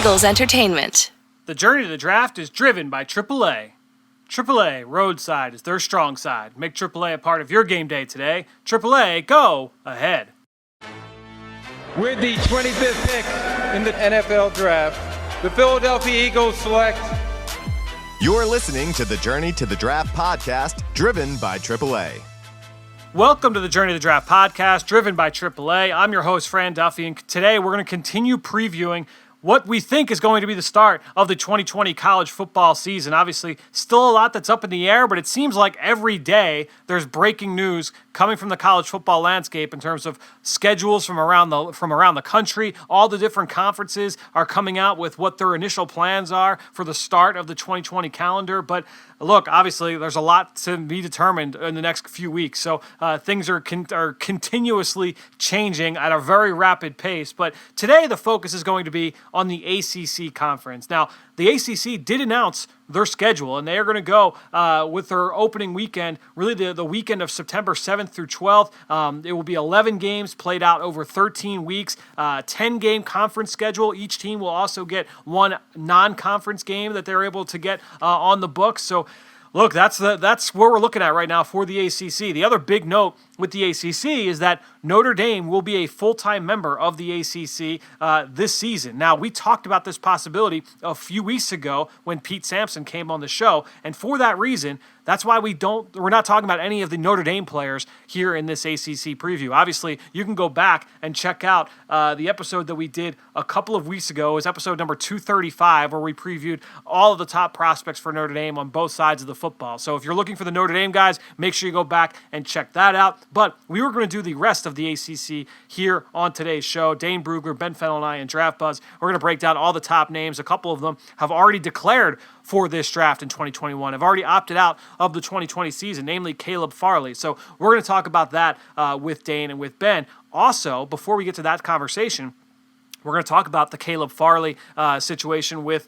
Eagles Entertainment. The journey to the draft is driven by AAA. AAA, roadside is their strong side. Make AAA a part of your game day today. AAA, go ahead. With the 25th pick in the NFL Draft, the Philadelphia Eagles select... You're listening to the Journey to the Draft podcast, driven by AAA. Welcome to the Journey to the Draft podcast, driven by AAA. I'm your host, Fran Duffy, and today we're going to continue previewing what we think is going to be the start of the 2020 college football season. Obviously, still a lot that's up in the air, but it seems like every day there's breaking news coming from the college football landscape in terms of schedules from around the country. All the different conferences are coming out with what their initial plans are for the start of the 2020 calendar. But look, obviously, there's a lot to be determined in the next few weeks. So things are continuously changing at a very rapid pace. But today, the focus is going to be on the ACC conference. Now, the ACC did announce their schedule, and they are going to go with their opening weekend, really the weekend of September 7th through 12th. It will be 11 games played out over 13 weeks, 10-game conference schedule. Each team will also get one non-conference game that they're able to get on the books. So, look, that's where we're looking at right now for the ACC. The other big note with the ACC is that Notre Dame will be a full-time member of the ACC this season. Now, we talked about this possibility a few weeks ago when Pete Sampson came on the show, and for that reason, that's why we're not talking about any of the Notre Dame players here in this ACC preview. Obviously, you can go back and check out the episode that we did a couple of weeks ago. It was episode number 235, where we previewed all of the top prospects for Notre Dame on both sides of the football. So if you're looking for the Notre Dame guys, make sure you go back and check that out. But we were going to do the rest of the ACC here on today's show. Dane Brugler, Ben Fennell, and I in Draft Buzz. We're going to break down all the top names. A couple of them have already declared for this draft in 2021, have already opted out of the 2020 season, namely Caleb Farley. So we're going to talk about that with Dane and with Ben. Also, before we get to that conversation, we're going to talk about the Caleb Farley situation with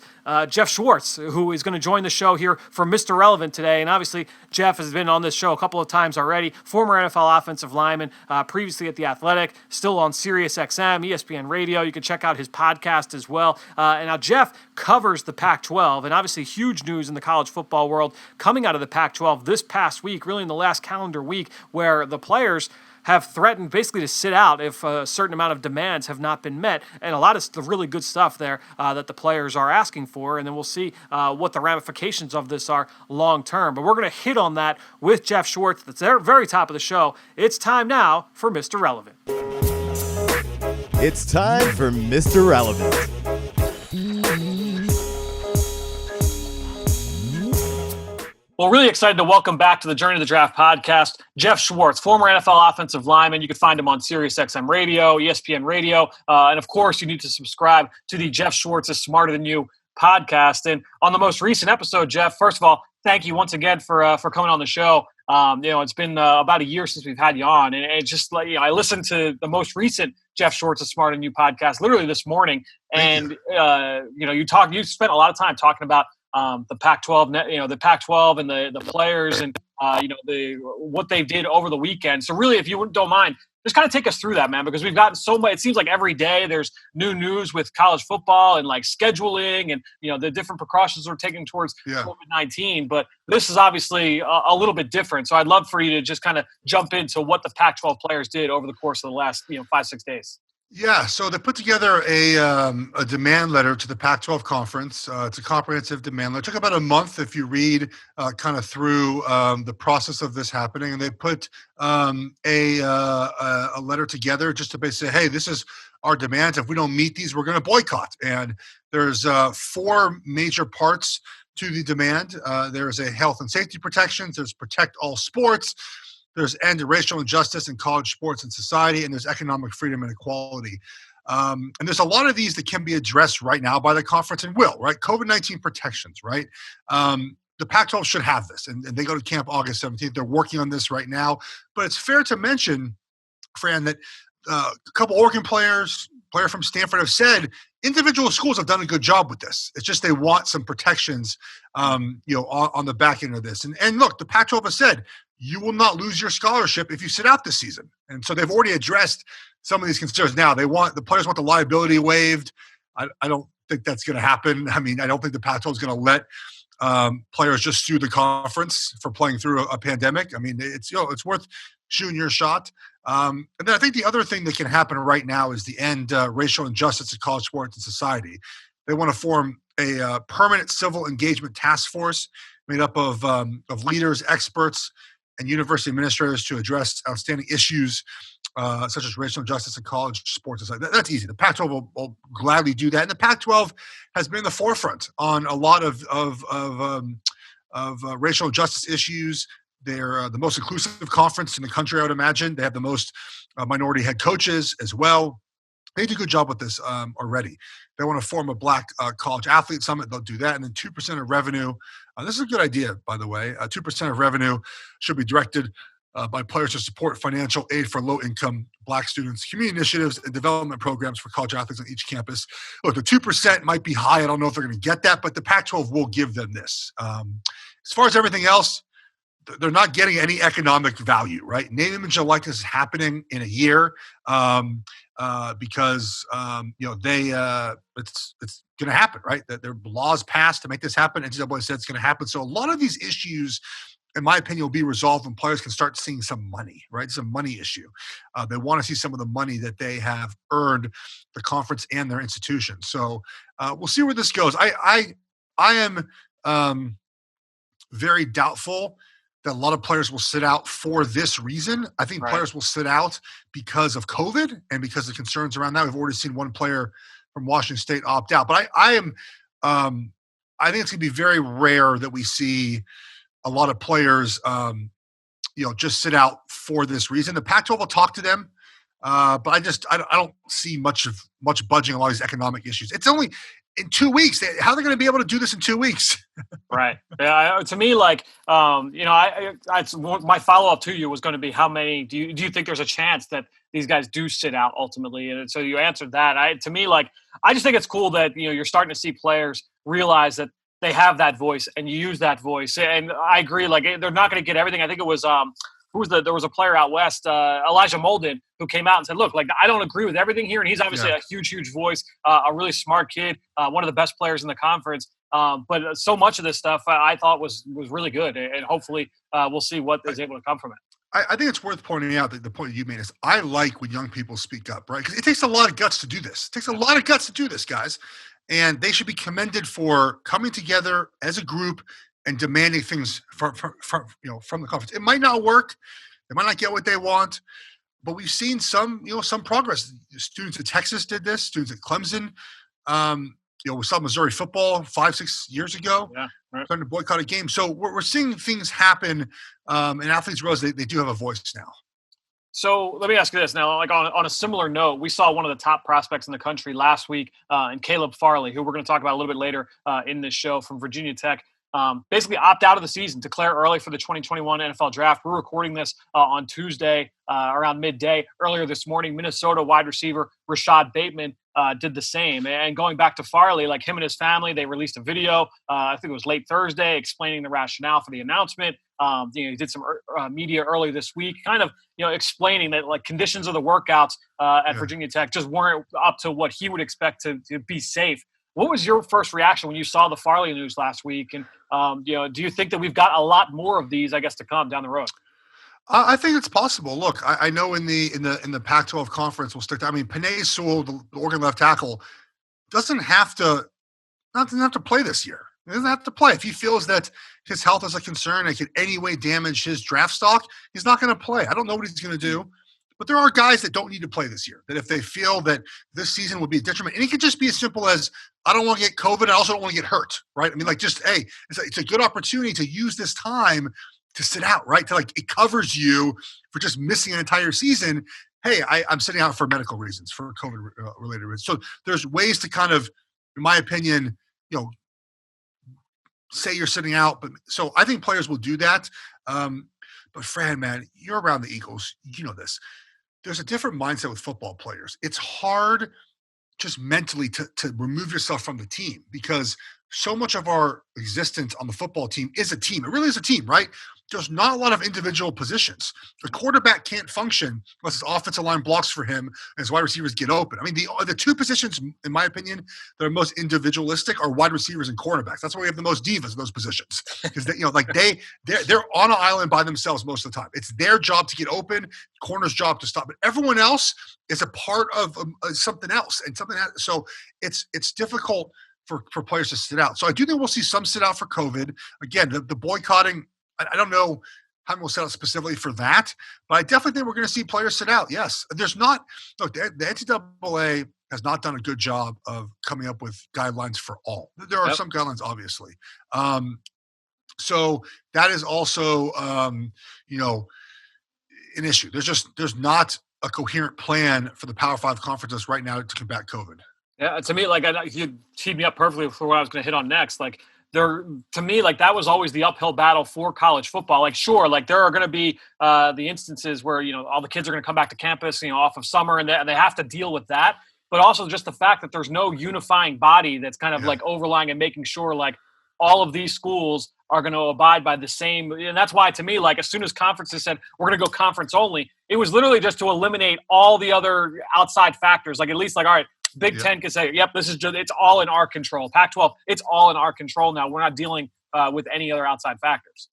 Geoff Schwartz, who is going to join the show here for Mr. Relevant today. And obviously, Geoff has been on this show a couple of times already. Former NFL offensive lineman, previously at The Athletic, still on Sirius XM, ESPN Radio. You can check out his podcast as well. And now Geoff covers the Pac-12, and obviously huge news in the college football world coming out of the Pac-12 this past week, really in the last calendar week, where the players have threatened basically to sit out if a certain amount of demands have not been met, and a lot of the really good stuff there that the players are asking for, and then we'll see what the ramifications of this are long term. But we're going to hit on that with Geoff Schwartz at the very top of the show. It's time now for Mr. Relevant. It's time for Mr. Relevant. Well, really excited to welcome back to the Journey to the Draft podcast, Geoff Schwartz, former NFL offensive lineman. You can find him on Sirius XM Radio, ESPN Radio, and of course, you need to subscribe to the Geoff Schwartz is Smarter Than You podcast. And on the most recent episode, Geoff, first of all, thank you once again for coming on the show. It's been about a year since we've had you on, and it's just like I listened to the most recent Geoff Schwartz is Smarter Than You podcast literally this morning, and you spent a lot of time talking about the Pac-12, the Pac-12 and the players and, what they did over the weekend. So really, if you don't mind, just kind of take us through that, man, because we've gotten so much. It seems like every day there's new news with college football and like scheduling and, the different precautions we're taking towards COVID-19. But this is obviously a little bit different. So I'd love for you to just kind of jump into what the Pac-12 players did over the course of the last, 5-6 days. Yeah, so they put together a demand letter to the Pac-12 conference. It's a comprehensive demand letter. It took about a month if you read kind of through the process of this happening. And they put a letter together just to basically say, hey, this is our demands. If we don't meet these, we're going to boycott. And there's 4 major parts to the demand. There's a health and safety protections. There's protect all sports. There's end racial injustice in college sports and society, and there's economic freedom and equality. And there's a lot of these that can be addressed right now by the conference and will, right? COVID-19 protections, right? The Pac-12 should have this, and they go to camp August 17th. They're working on this right now. But it's fair to mention, Fran, that a couple Oregon players, player from Stanford have said individual schools have done a good job with this. It's just they want some protections, on the back end of this. And look, the Pac-12 has said, you will not lose your scholarship if you sit out this season. And so they've already addressed some of these concerns. Now the players want the liability waived. I don't think that's going to happen. I mean, I don't think the Pac-12 is going to let players just sue the conference for playing through a pandemic. I mean, it's worth shooting your shot. And then I think the other thing that can happen right now is the end racial injustice in college sports and society. They want to form a permanent civil engagement task force made up of leaders, experts, and university administrators to address outstanding issues such as racial injustice in college sports. That's easy. The Pac-12 will gladly do that. And the Pac-12 has been in the forefront on a lot of racial injustice issues. They're the most inclusive conference in the country, I would imagine. They have the most minority head coaches as well. They do a good job with this already. They want to form a Black College Athlete Summit. They'll do that. And then 2% of revenue. This is a good idea, by the way. 2% of revenue should be directed by players to support financial aid for low-income Black students, community initiatives, and development programs for college athletes on each campus. Look, the 2% might be high. I don't know if they're going to get that, but the Pac-12 will give them this. As far as everything else, they're not getting any economic value, right? Name, image, and likeness is happening in a year because it's going to happen, right? That there are laws passed to make this happen. NCAA said it's going to happen. So a lot of these issues, in my opinion, will be resolved when players can start seeing some money, right? It's a money issue. They want to see some of the money that they have earned, the conference and their institution. So we'll see where this goes. I am very doubtful that a lot of players will sit out for this reason. I think players will sit out because of COVID and because of concerns around that. We've already seen one player from Washington State opt out. But I think it's going to be very rare that we see a lot of players, just sit out for this reason. The Pac-12 will talk to them, but I don't see much budging on a lot of these economic issues. It's only in 2 weeks. How are they going to be able to do this in 2 weeks? Right. Yeah. To me, my follow-up to you was going to be how many do you think there's a chance that these guys do sit out ultimately? And so you answered that. I just think it's cool that you're starting to see players realize that they have that voice and you use that voice. And I agree. Like, they're not going to get everything. I think it was there was a player out west, Elijah Molden, who came out and said, look, like, I don't agree with everything here. And he's obviously a huge voice, a really smart kid, one of the best players in the conference. But so much of this stuff I thought was really good. And hopefully we'll see what is able to come from it. I think it's worth pointing out that the point you made is I like when young people speak up, right? Because it takes a lot of guts to do this. It takes a lot of guts to do this, guys. And they should be commended for coming together as a group and demanding things from the conference. It might not work. They might not get what they want. But we've seen some progress. Students at Texas did this. Students at Clemson. We saw Missouri football 5-6 years ago. Yeah, right. Starting to boycott a game. So we're seeing things happen, and athletes realize they do have a voice now. So let me ask you this now, like on a similar note, we saw one of the top prospects in the country last week, in Caleb Farley, who we're going to talk about a little bit later in this show, from Virginia Tech. Basically opt out of the season, declare early for the 2021 NFL draft. We're recording this on Tuesday around midday. Earlier this morning, Minnesota wide receiver Rashad Bateman did the same. And going back to Farley, like, him and his family, they released a video, I think it was late Thursday, explaining the rationale for the announcement. He did some media early this week, kind of, explaining that, like, conditions of the workouts at Virginia Tech just weren't up to what he would expect to be safe. What was your first reaction when you saw the Farley news last week? And, do you think that we've got a lot more of these, I guess, to come down the road? I think it's possible. Look, I know in the Pac-12 conference we'll stick to. I mean, Penei Sewell, the Oregon left tackle, doesn't have to play this year. He doesn't have to play. If he feels that his health is a concern and could anyway damage his draft stock, he's not going to play. I don't know what he's going to do. But there are guys that don't need to play this year, that if they feel that this season will be a detriment, and it could just be as simple as, I don't want to get COVID, I also don't want to get hurt, right? I mean, like, just, hey, it's a good opportunity to use this time to sit out, right? To, like, it covers you for just missing an entire season. Hey, I'm sitting out for medical reasons, for COVID-related reasons. So there's ways to kind of, in my opinion, say you're sitting out. But so I think players will do that. But Fran, man, you're around the Eagles. You know this. There's a different mindset with football players. It's hard just mentally to remove yourself from the team, because so much of our existence on the football team is a team. It really is a team, right? There's not a lot of individual positions. The quarterback can't function unless his offensive line blocks for him and his wide receivers get open. I mean, the two positions, in my opinion, that are most individualistic are wide receivers and cornerbacks. That's why we have the most divas in those positions, because they're on an island by themselves most of the time. It's their job to get open, corner's job to stop. But everyone else is a part of something else, and something else. So it's difficult for players to sit out. So I do think we'll see some sit out for COVID. Again, the boycotting, I don't know how we'll set out specifically for that, but I definitely think we're going to see players sit out. Yes. The NCAA has not done a good job of coming up with guidelines for all. There are some guidelines, obviously. So that is also, an issue. There's not a coherent plan for the Power 5 conferences right now to combat COVID. Yeah, to me, you teed me up perfectly for what I was going to hit on next. To me, that was always the uphill battle for college football. Sure, there are going to be the instances where, all the kids are going to come back to campus, off of summer, and they have to deal with that. But also just the fact that there's no unifying body that's kind of overlying and making sure all of these schools are going to abide by the same. And that's why, to me, as soon as conferences said, we're going to go conference only, it was literally just to eliminate all the other outside factors. At least all right, Big Ten can say, yep, this is just, it's all in our control. Pac-12, it's all in our control now. We're not dealing with any other outside factors.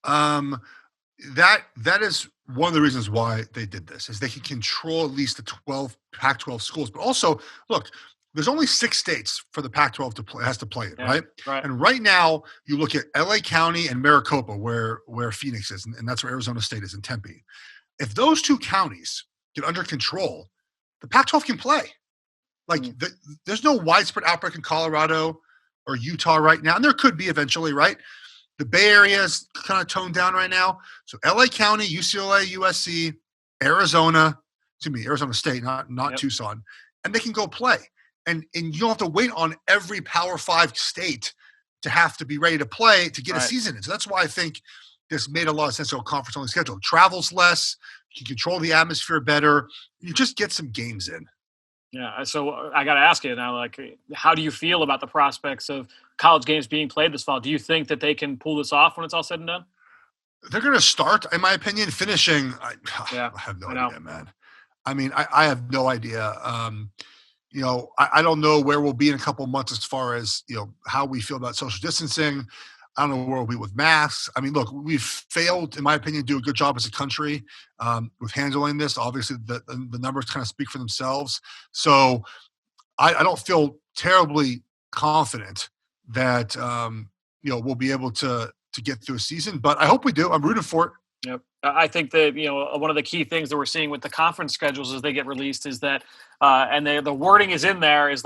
That is one of the reasons why they did this, is they can control at least the 12 Pac-12 schools. But also, look, there's only 6 states for the Pac-12 has to play in, right? And right now, you look at LA County and Maricopa, where Phoenix is, and that's where Arizona State is, in Tempe. If those 2 counties get under control, the Pac-12 can play. There's no widespread outbreak in Colorado or Utah right now, and there could be eventually, right? The Bay Area is kind of toned down right now. So LA County, UCLA, USC, Arizona State, not Tucson, and they can go play. And you don't have to wait on every Power 5 state to have to be ready to play to get a season in. So that's why I think this made a lot of sense to a conference-only schedule. Travel's less, you can control the atmosphere better, you just get some games in. Yeah, so I got to ask you now, how do you feel about the prospects of college games being played this fall? Do you think that they can pull this off when it's all said and done? They're going to start, in my opinion. Finishing, I have no idea, man. I mean, I have no idea. I don't know where we'll be in a couple of months as far as, how we feel about social distancing. I don't know where we'll be with masks. I mean, look, we've failed, in my opinion, to do a good job as a country with handling this. Obviously, the numbers kind of speak for themselves. So I don't feel terribly confident that, we'll be able to get through a season. But I hope we do. I'm rooting for it. Yep. I think that, one of the key things that we're seeing with the conference schedules as they get released is that, and the wording is in there, is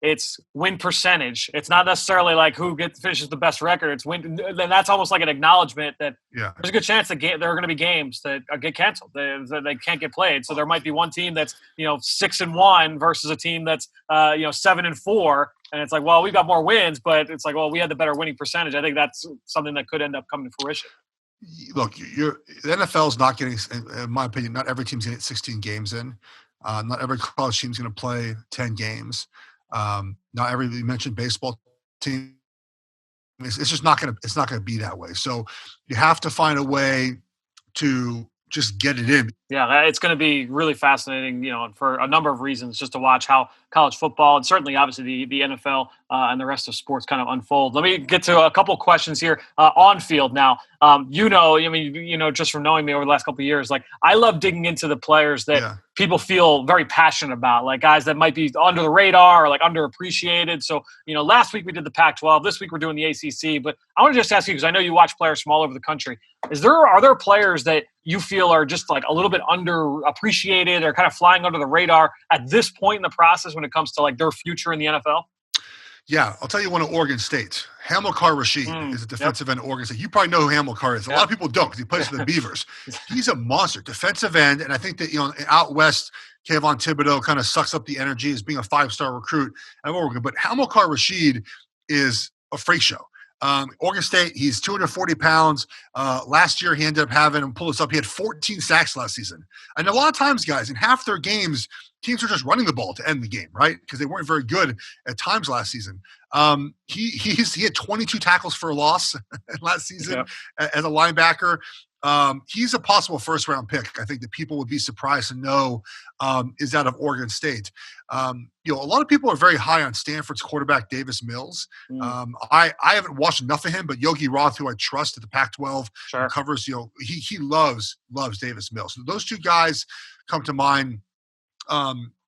it's win percentage. It's not necessarily who finishes the best record. It's win. Then that's almost like an acknowledgement that there's a good chance that there are going to be games that get canceled. They can't get played. So there might be one team that's 6-1 versus a team that's 7-4, and it's well, we've got more wins, but it's well, we had the better winning percentage. I think that's something that could end up coming to fruition. Look, the NFL is not getting, in my opinion, not every team's going to get 16 games in. Not every college team's going to play 10 games. Not every, you mentioned baseball team. It's just not going to be that way. So you have to find a way to just get it in. Yeah, it's going to be really fascinating, for a number of reasons, just to watch how college football and certainly obviously the NFL and the rest of sports kind of unfold. Let me get to a couple questions here on field now. Just from knowing me over the last couple of years, I love digging into the players that people feel very passionate about, guys that might be under the radar or underappreciated. So, last week we did the Pac-12. This week we're doing the ACC. But I want to just ask you, because I know you watch players from all over the country. Are there players that you feel are just a little bit underappreciated or kind of flying under the radar at this point in the process when it comes to their future in the NFL? Yeah, I'll tell you one of Oregon State. Hamilcar Rashed is a defensive end of Oregon State. You probably know who Hamilcar is. A lot of people don't because he plays for the Beavers. He's a monster, defensive end, and I think that out west, Kayvon Thibodeau kind of sucks up the energy as being a 5-star recruit at Oregon. But Hamilcar Rashed is a freak show. Oregon State, he's 240 pounds. Last year, he ended up having, pull this up, he had 14 sacks last season. And a lot of times, guys, in half their games, teams are just running the ball to end the game, right? Because they weren't very good at times last season. He had 22 tackles for a loss last season as a linebacker. He's a possible first-round pick. I think that people would be surprised to know is out of Oregon State. A lot of people are very high on Stanford's quarterback, Davis Mills. I haven't watched enough of him, but Yogi Roth, who I trust at the Pac-12, who covers, he loves Davis Mills. So those two guys come to mind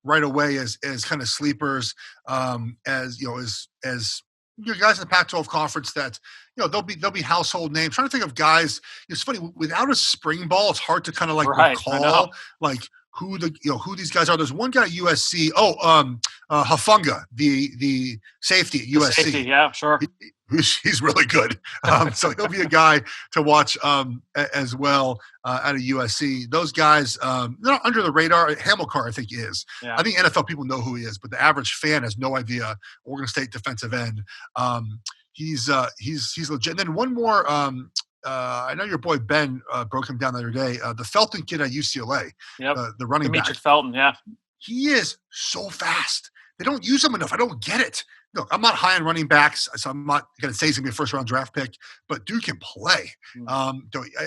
right away as kind of sleepers, as guys in the Pac-12 conference that they'll be household names. Trying to think of guys. It's funny, without a spring ball, it's hard to kind of recall who these guys are. There's one guy at USC. Hafunga, the safety at USC. Safety, yeah, sure. He's really good. So he'll be a guy to watch as well out of USC. Those guys, they're not under the radar. Hamilcar, I think, is. Yeah. I think NFL people know who he is, but the average fan has no idea. Oregon State defensive end. He's legit. And then one more. I know your boy Ben broke him down the other day. The Felton kid at UCLA, the running back. Felton, yeah. He is so fast. They don't use him enough. I don't get it. Look, I'm not high on running backs, so I'm not going to say he's going to be a first-round draft pick, but dude can play.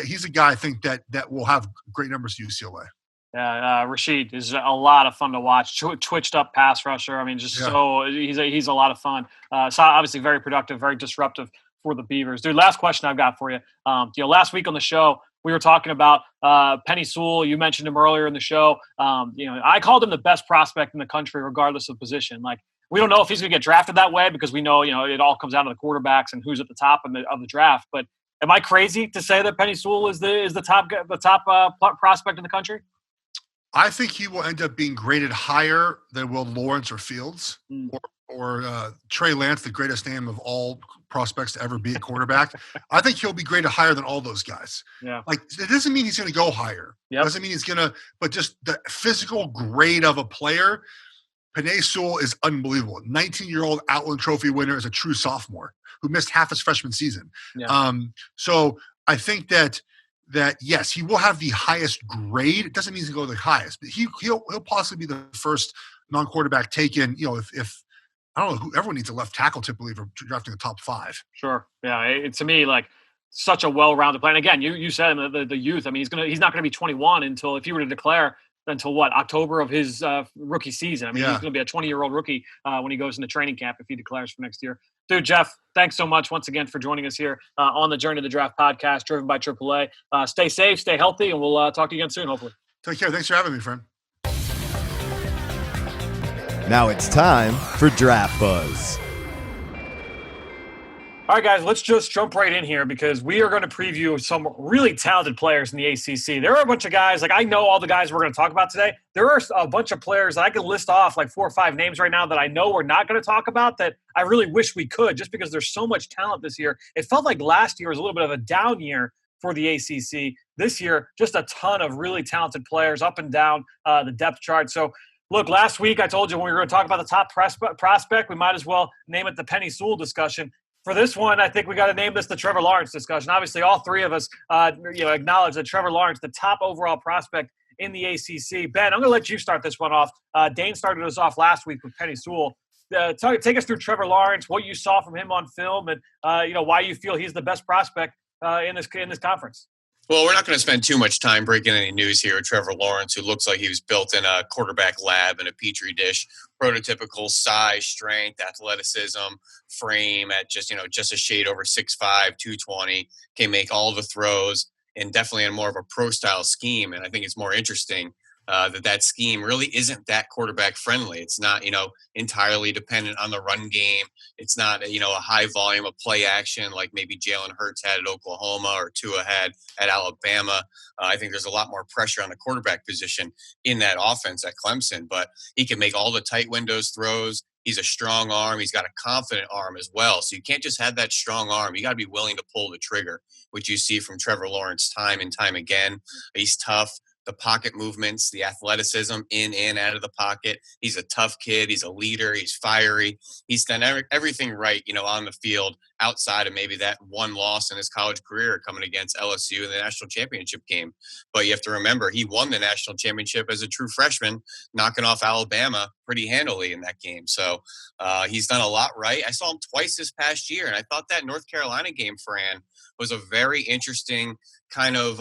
He's a guy I think that will have great numbers at UCLA. Yeah, Rashid is a lot of fun to watch. Twitched up pass rusher. I mean, so he's a lot of fun. So obviously very productive, very disruptive for the Beavers. Dude, last question I've got for you. Last week on the show, we were talking about Penny Sewell. You mentioned him earlier in the show. I called him the best prospect in the country, regardless of position. Like, we don't know if he's going to get drafted that way because we know, it all comes down to the quarterbacks and who's at the top of the draft. But am I crazy to say that Penny Sewell is the top prospect in the country? I think he will end up being graded higher than will Lawrence or Fields or Trey Lance, the greatest name of all prospects to ever be a quarterback. I think he'll be graded higher than all those guys. Yeah. Like, it doesn't mean he's going to go higher. Yep. Doesn't mean he's going to, but just the physical grade of a player. Penei Sewell is unbelievable. 19-year-old Outland Trophy winner is a true sophomore who missed half his freshman season. Yeah. So I think that yes, he will have the highest grade. It doesn't mean he's going to go the highest, but he'll possibly be the first non-quarterback taken. If I don't know, who everyone needs a left tackle typically for drafting the top 5. Sure. Yeah. To me, like, such a well-rounded player. And again, you said the youth. I mean, he's not going to be 21 until, if you were to declare, until October of his rookie season. I mean, he's going to be a 20-year-old rookie when he goes into training camp if he declares for next year. Dude, Geoff, thanks so much once again for joining us here on the Journey to the Draft podcast, driven by AAA. Stay safe, stay healthy, and we'll talk to you again soon, hopefully. Take care. Thanks for having me, friend. Now it's time for Draft Buzz. All right, guys, let's just jump right in here because we are going to preview some really talented players in the ACC. There are a bunch of guys, like I know all the guys we're going to talk about today. There are a bunch of players that I could list off like 4 or 5 names right now that I know we're not going to talk about that I really wish we could just because there's so much talent this year. It felt like last year was a little bit of a down year for the ACC. This year, just a ton of really talented players up and down the depth chart. So, look, last week I told you when we were going to talk about the top prospect, we might as well name it the Penei Sewell discussion. For this one, I think we got to name this the Trevor Lawrence discussion. Obviously, all three of us, acknowledge that Trevor Lawrence, the top overall prospect in the ACC. Ben, I'm going to let you start this one off. Dane started us off last week with Penei Sewell. Take us through Trevor Lawrence, what you saw from him on film, and why you feel he's the best prospect in this conference. Well, we're not going to spend too much time breaking any news here with Trevor Lawrence, who looks like he was built in a quarterback lab in a petri dish. Prototypical size, strength, athleticism, frame at just a shade over 6'5", 220, can make all the throws, and definitely in more of a pro-style scheme. And I think it's more interesting that scheme really isn't that quarterback friendly. It's not, entirely dependent on the run game. It's not, a high volume of play action like maybe Jalen Hurts had at Oklahoma or Tua had at Alabama. I think there's a lot more pressure on the quarterback position in that offense at Clemson, but he can make all the tight windows throws. He's a strong arm. He's got a confident arm as well. So you can't just have that strong arm. You got to be willing to pull the trigger, which you see from Trevor Lawrence time and time again. He's tough. the pocket movements, the athleticism in and out of the pocket. He's a tough kid. He's a leader. He's fiery. He's done everything right, on the field outside of maybe that one loss in his college career coming against LSU in the national championship game. But you have to remember, he won the national championship as a true freshman, knocking off Alabama pretty handily in that game. So he's done a lot right. I saw him twice this past year, and I thought that North Carolina game, Fran, was a very interesting kind of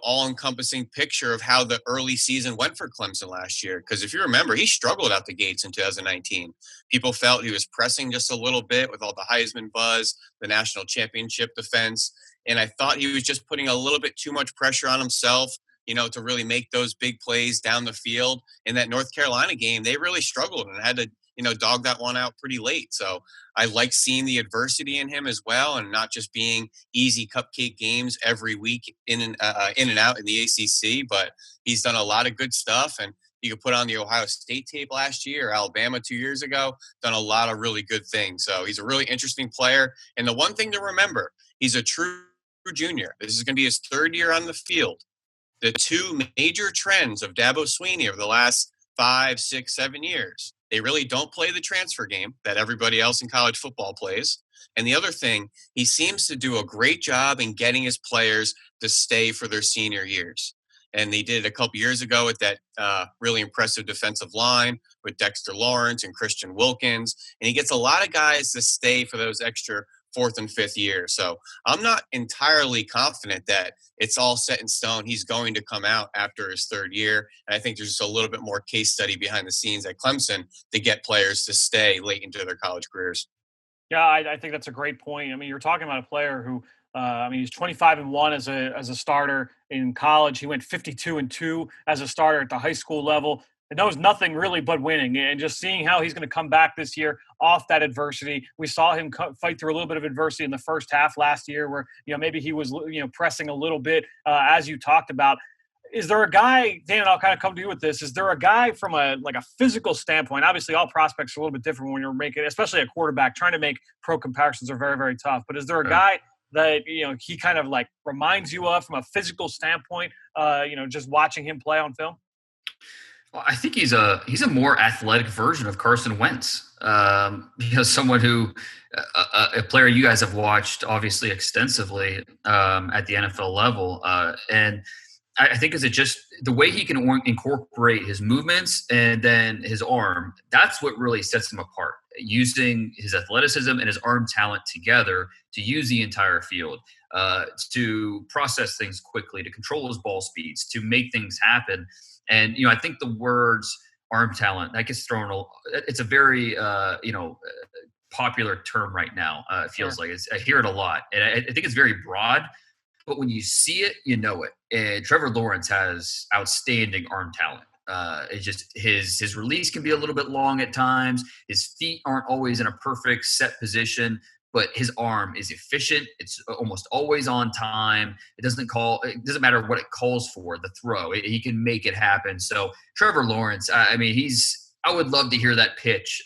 all-encompassing picture of how the early season went for Clemson last year. Because if you remember, he struggled out the gates in 2019. People felt he was pressing just a little bit with all the Heisman buzz, the national championship defense. And I thought he was just putting a little bit too much pressure on himself, to really make those big plays down the field. In that North Carolina game, they really struggled and had to, dog that one out pretty late. So I like seeing the adversity in him as well, and not just being easy cupcake games every week in and out in the ACC. But he's done a lot of good stuff, and you could put on the Ohio State tape last year, or Alabama 2 years ago, done a lot of really good things. So he's a really interesting player. And the one thing to remember, he's a true junior. This is going to be his third year on the field. The two major trends of Dabo Swinney over the last 5, 6, 7 years, they really don't play the transfer game that everybody else in college football plays. And the other thing, he seems to do a great job in getting his players to stay for their senior years. And they did it a couple years ago with that really impressive defensive line with Dexter Lawrence and Christian Wilkins. And he gets a lot of guys to stay for those extra 4th and 5th year. So I'm not entirely confident that it's all set in stone. He's going to come out after his 3rd year. And I think there's just a little bit more case study behind the scenes at Clemson to get players to stay late into their college careers. Yeah, I think that's a great point. I mean, you're talking about a player who, he's 25-1 as a starter in college. He went 52-2 as a starter at the high school level. It knows nothing really but winning, and just seeing how he's going to come back this year off that adversity. We saw him fight through a little bit of adversity in the first half last year where, maybe he was, pressing a little bit, as you talked about. Is there a guy, Dan, I'll kind of come to you with this. Is there a guy from a physical standpoint? Obviously, all prospects are a little bit different when you're making, especially a quarterback, trying to make pro comparisons are very, very tough. But is there a guy that, he kind of reminds you of from a physical standpoint, just watching him play on film? Well, I think he's a more athletic version of Carson Wentz. Someone who a player you guys have watched obviously extensively at the NFL level, and I think is it just the way he can incorporate his movements and then his arm. That's what really sets him apart. Using his athleticism and his arm talent together to use the entire field, to process things quickly, to control his ball speeds, to make things happen. And, I think the words arm talent, that gets thrown, it's a very, popular term right now. It feels like I hear it a lot. And I think it's very broad, but when you see it, you know it. And Trevor Lawrence has outstanding arm talent. It's just his release can be a little bit long at times. His feet aren't always in a perfect set position, but his arm is efficient. It's almost always on time. It doesn't matter what it calls for, the throw. He can make it happen. So Trevor Lawrence, I would love to hear that pitch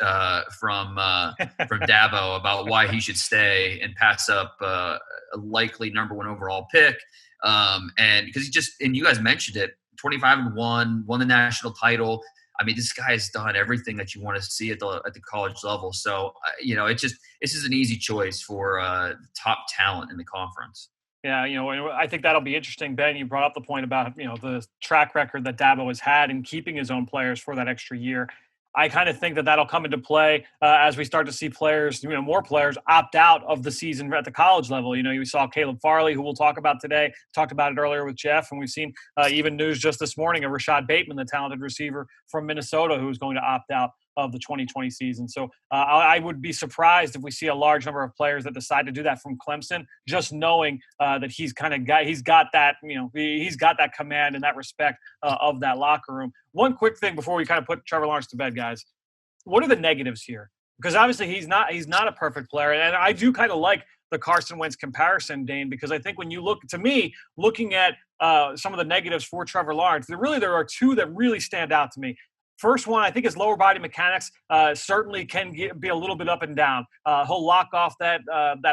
from Dabo about why he should stay and pass up a likely number 1 overall pick. And because and you guys mentioned it, 25-1, won the national title. This guy's done everything that you want to see at the college level. So, it's just an easy choice for top talent in the conference. Yeah, I think that'll be interesting. Ben, you brought up the point about, the track record that Dabo has had in keeping his own players for that extra year. I kind of think that that'll come into play as we start to see players, more players opt out of the season at the college level. You saw Caleb Farley, who we'll talk about today, talked about it earlier with Geoff, and we've seen even news just this morning of Rashad Bateman, the talented receiver from Minnesota, who's going to opt out of the 2020 season. So I would be surprised if we see a large number of players that decide to do that from Clemson, just knowing that he's got that command and that respect of that locker room. One quick thing before we kind of put Trevor Lawrence to bed, guys. What are the negatives here? Because obviously he's not a perfect player. And I do kind of like the Carson Wentz comparison, Dane, because I think when you looking at some of the negatives for Trevor Lawrence, there are 2 that really stand out to me. First one, I think his lower body mechanics certainly can be a little bit up and down. He'll lock off that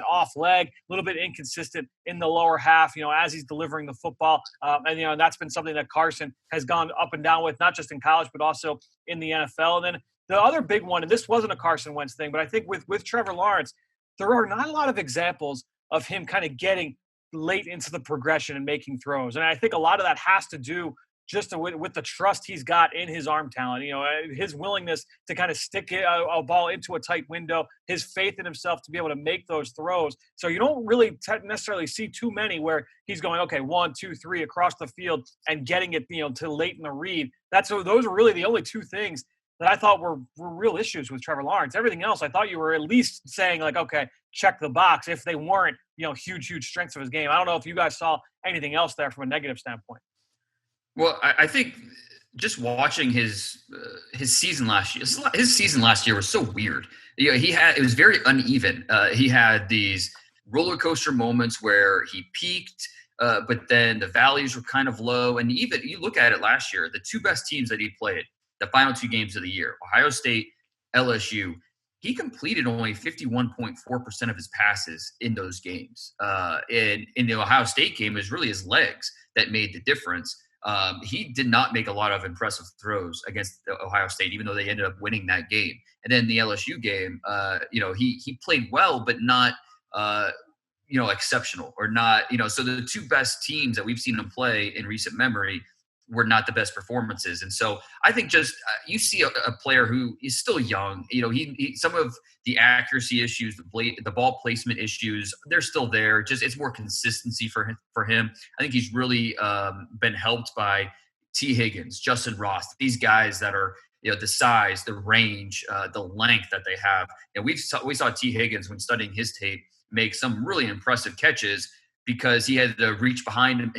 off leg, a little bit inconsistent in the lower half, as he's delivering the football. And that's been something that Carson has gone up and down with, not just in college, but also in the NFL. And then the other big one, and this wasn't a Carson Wentz thing, but I think with Trevor Lawrence, there are not a lot of examples of him kind of getting late into the progression and making throws. And I think a lot of that has to do just with the trust he's got in his arm talent, his willingness to kind of stick a ball into a tight window, his faith in himself to be able to make those throws. So you don't really necessarily see too many where he's going, okay, 1, 2, 3 across the field and getting it, to late in the read. Those are really the only two things that I thought were real issues with Trevor Lawrence. Everything else, I thought you were at least saying like, okay, check the box if they weren't, huge strengths of his game. I don't know if you guys saw anything else there from a negative standpoint. Well, I think just watching his season last year, his season last year was so weird. It was very uneven. He had these roller coaster moments where he peaked, but then the valleys were kind of low. And even you look at it last year, the two best teams that he played, the final 2 games of the year, Ohio State, LSU, he completed only 51.4% of his passes in those games. And in the Ohio State game, it was really his legs that made the difference. He did not make a lot of impressive throws against Ohio State, even though they ended up winning that game. And then the LSU game, he played well, but not, exceptional or not, so the two best teams that we've seen him play in recent memory were not the best performances. And so I think just you see a player who is still young, he some of the accuracy issues, the ball placement issues, they're still there. Just it's more consistency for him. I think he's really been helped by T. Higgins, Justin Ross, these guys that are, the size, the range, the length that they have. And we saw T. Higgins when studying his tape make some really impressive catches because he had to reach behind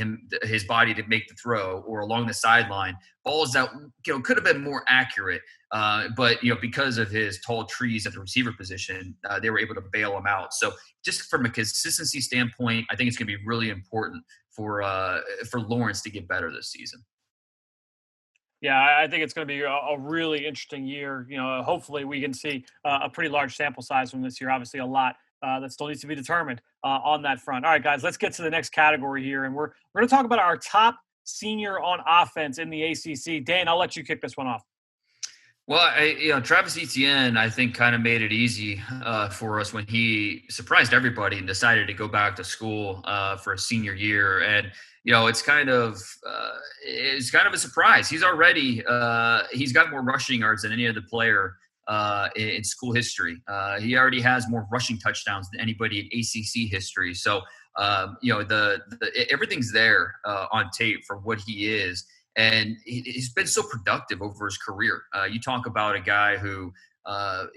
his body to make the throw or along the sideline. Balls that could have been more accurate, but because of his tall trees at the receiver position, they were able to bail him out. So just from a consistency standpoint, I think it's going to be really important for Lawrence to get better this season. Yeah, I think it's going to be a really interesting year. Hopefully we can see a pretty large sample size from this year. Obviously, a lot that still needs to be determined on that front. All right, guys, let's get to the next category here, and we're going to talk about our top senior on offense in the ACC. Dan, I'll let you kick this one off. Well, Travis Etienne, I think, kind of made it easy for us when he surprised everybody and decided to go back to school for a senior year. And it's kind of a surprise. He's already he's got more rushing yards than any other player in school history. He already has more rushing touchdowns than anybody in ACC history. So everything's there on tape for what he is. And he's been so productive over his career. You talk about a guy who,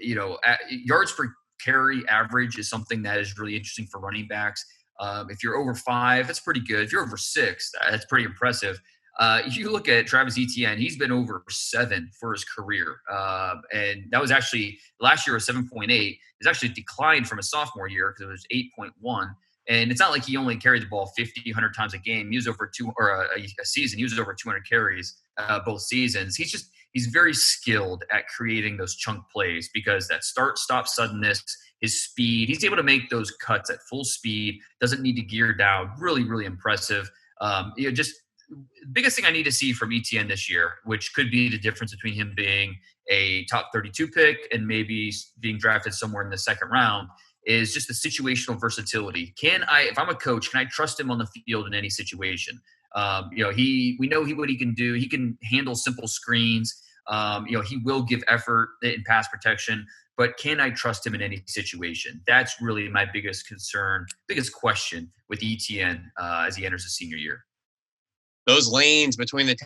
yards per carry average is something that is really interesting for running backs. If you're over 5, that's pretty good. If you're over 6, that's pretty impressive. You look at Travis Etienne, he's been over 7 for his career. And that was actually last year was 7.8. It's actually declined from a sophomore year because it was 8.1. And it's not like he only carried the ball 50, 100 times a game. He was over a season. He was over 200 carries both seasons. He's very skilled at creating those chunk plays because that start-stop suddenness, his speed, he's able to make those cuts at full speed, doesn't need to gear down. Really, really impressive. Just the biggest thing I need to see from Etienne this year, which could be the difference between him being a top 32 pick and maybe being drafted somewhere in the second round, is just the situational versatility. If I'm a coach, can I trust him on the field in any situation? We know what he can do. He can handle simple screens. He will give effort in pass protection, but can I trust him in any situation? That's really my biggest concern, biggest question with Etienne as he enters his senior year. Those lanes between the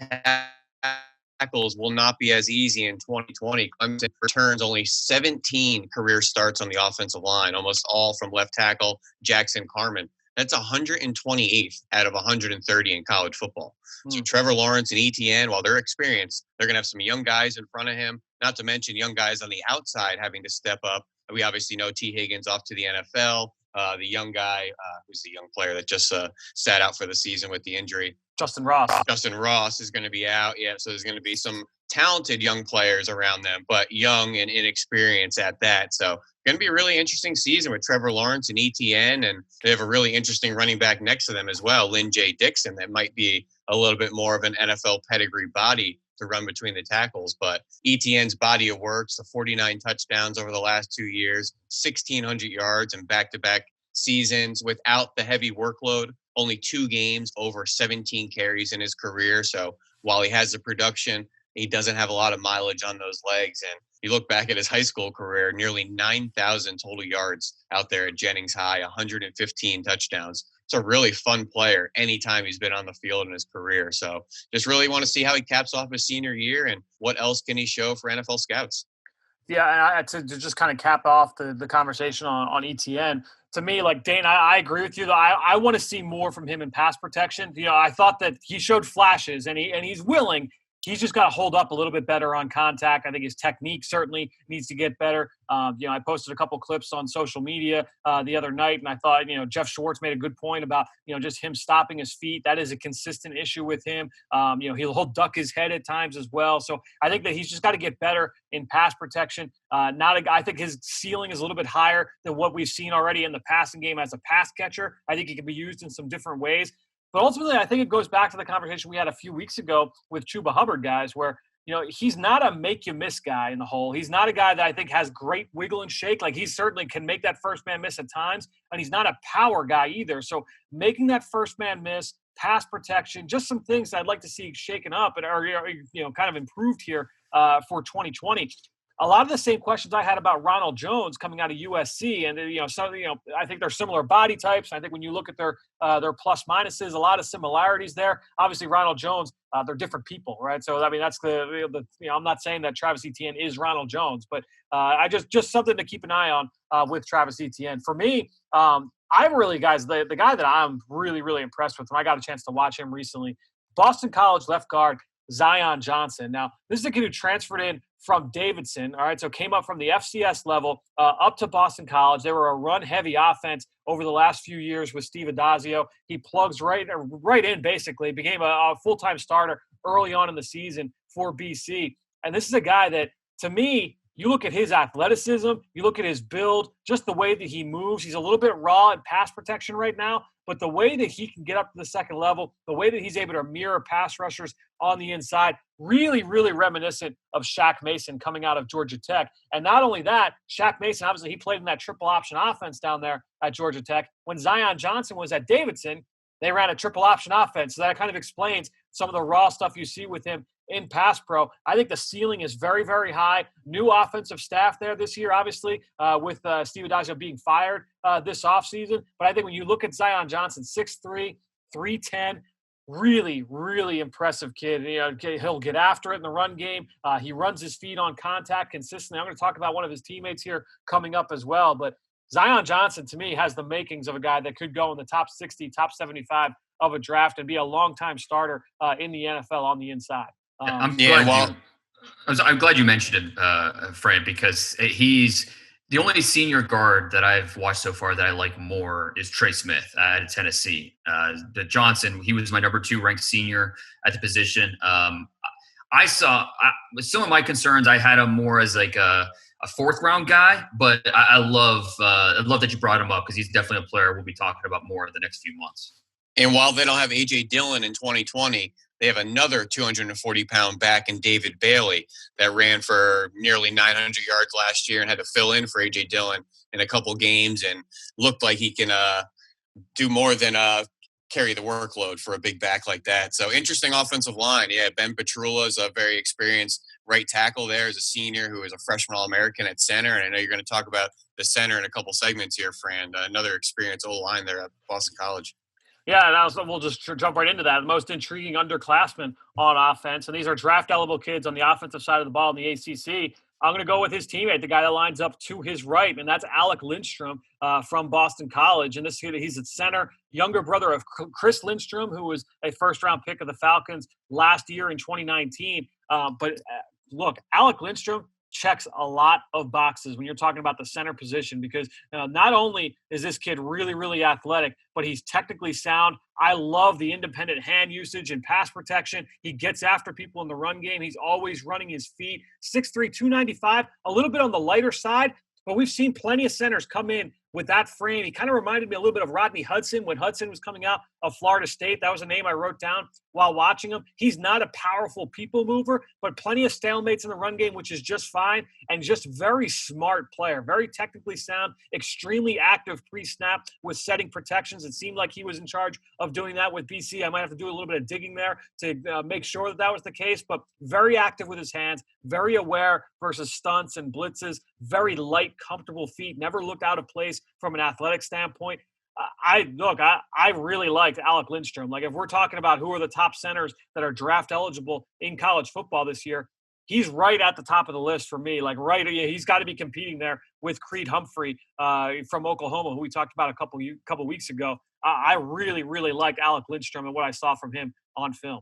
tackles will not be as easy in 2020. Clemson returns only 17 career starts on the offensive line, almost all from left tackle Jackson Carman. That's 128th out of 130 in college football. So Trevor Lawrence and Etienne, while they're experienced, they're going to have some young guys in front of him, not to mention young guys on the outside having to step up. We obviously know T. Higgins off to the NFL. the young guy, who's the young player that just sat out for the season with the injury. Justin Ross. Justin Ross is going to be out. Yeah, so there's going to be some talented young players around them, but young and inexperienced at that. So going to be a really interesting season with Trevor Lawrence and ETN, and they have a really interesting running back next to them as well, Lynn J. Dixon, that might be a little bit more of an NFL pedigree body to run between the tackles. But ETN's body of work, the 49 touchdowns over the last 2 years, 1,600 yards and back-to-back seasons without the heavy workload, only 2 games over 17 carries in his career. So while he has the production, he doesn't have a lot of mileage on those legs. And you look back at his high school career, nearly 9,000 total yards out there at Jennings High, 115 touchdowns. It's a really fun player anytime he's been on the field in his career. So just really want to see how he caps off his senior year and what else can he show for NFL scouts. Yeah, and to just kind of cap off the conversation on ETN, to me, like Dane, I agree with you. Though I want to see more from him in pass protection. I thought that he showed flashes, and he's willing. He's just got to hold up a little bit better on contact. I think his technique certainly needs to get better. I posted a couple clips on social media the other night, and I thought, Geoff Schwartz made a good point about, just him stopping his feet. That is a consistent issue with him. He'll duck his head at times as well. So I think that he's just got to get better in pass protection. I think his ceiling is a little bit higher than what we've seen already in the passing game as a pass catcher. I think he can be used in some different ways. But ultimately, I think it goes back to the conversation we had a few weeks ago with Chuba Hubbard, guys, where, he's not a make-you-miss guy in the hole. He's not a guy that I think has great wiggle and shake. Like, he certainly can make that first man miss at times, and he's not a power guy either. So making that first man miss, pass protection, just some things I'd like to see shaken up and kind of improved here for 2020. A lot of the same questions I had about Ronald Jones coming out of USC, and I think they're similar body types. I think when you look at their plus minuses, a lot of similarities there. Obviously, Ronald Jones, they're different people, right? So I mean, that's I'm not saying that Travis Etienne is Ronald Jones, but I just something to keep an eye on with Travis Etienne. For me, I'm really, guys, the guy that I'm really, really impressed with, and I got a chance to watch him recently, Boston College left guard Zion Johnson. Now, this is a kid who transferred in from Davidson, all right, so came up from the FCS level up to Boston College. They were a run-heavy offense over the last few years with Steve Adazio. He plugs right in, basically, became a full-time starter early on in the season for BC. And this is a guy that, to me, you look at his athleticism, you look at his build, just the way that he moves. He's a little bit raw in pass protection right now, but the way that he can get up to the second level, the way that he's able to mirror pass rushers on the inside, really, really reminiscent of Shaq Mason coming out of Georgia Tech. And not only that, Shaq Mason, obviously, he played in that triple option offense down there at Georgia Tech. When Zion Johnson was at Davidson, they ran a triple option offense. So that kind of explains some of the raw stuff you see with him in pass pro. I think the ceiling is very, very high. New offensive staff there this year, obviously, with Steve Adazio being fired this offseason. But I think when you look at Zion Johnson, 6'3", 310, really, really impressive kid. He'll get after it in the run game. He runs his feet on contact consistently. I'm going to talk about one of his teammates here coming up as well. But Zion Johnson, to me, has the makings of a guy that could go in the top 60, top 75 of a draft and be a long-time starter in the NFL on the inside. I'm glad you mentioned it, Fran, because he's the only senior guard that I've watched so far that I like more is Trey Smith out of Tennessee. The Johnson, he was my number 2 ranked senior at the position. With some of my concerns, I had him more as like a 4th round guy, but I love that you brought him up because he's definitely a player we'll be talking about more in the next few months. And while they don't have A.J. Dillon in 2020, they have another 240-pound back in David Bailey that ran for nearly 900 yards last year and had to fill in for A.J. Dillon in a couple games and looked like he can do more than carry the workload for a big back like that. So interesting offensive line. Yeah, Ben Petrula is a very experienced right tackle there as a senior who is a freshman All-American at center. And I know you're going to talk about the center in a couple segments here, Fran. Another experienced O-line there at Boston College. Yeah, we'll just jump right into that. The most intriguing underclassmen on offense, and these are draft-eligible kids on the offensive side of the ball in the ACC. I'm going to go with his teammate, the guy that lines up to his right, and that's Alec Lindstrom from Boston College. And he's at center, younger brother of Chris Lindstrom, who was a first-round pick of the Falcons last year in 2019. But look, Alec Lindstrom, checks a lot of boxes when you're talking about the center position, because not only is this kid really, really athletic, but he's technically sound. I love the independent hand usage and pass protection. He gets after people in the run game. He's always running his feet. 6'3", 295, a little bit on the lighter side, but we've seen plenty of centers come in with that frame. He kind of reminded me a little bit of Rodney Hudson when Hudson was coming out of Florida State. That was a name I wrote down while watching him. He's not a powerful people mover, but plenty of stalemates in the run game, which is just fine, and just very smart player, very technically sound, extremely active pre-snap with setting protections. It seemed like he was in charge of doing that with BC. I might have to do a little bit of digging there to make sure that was the case, but very active with his hands, very aware versus stunts and blitzes, very light, comfortable feet, never looked out of place from an athletic standpoint. I really liked Alec Lindstrom. Like, if we're talking about who are the top centers that are draft eligible in college football this year, he's right at the top of the list for me. Like, he's got to be competing there with Creed Humphrey from Oklahoma, who we talked about a couple weeks ago. I really, really liked Alec Lindstrom and what I saw from him on film.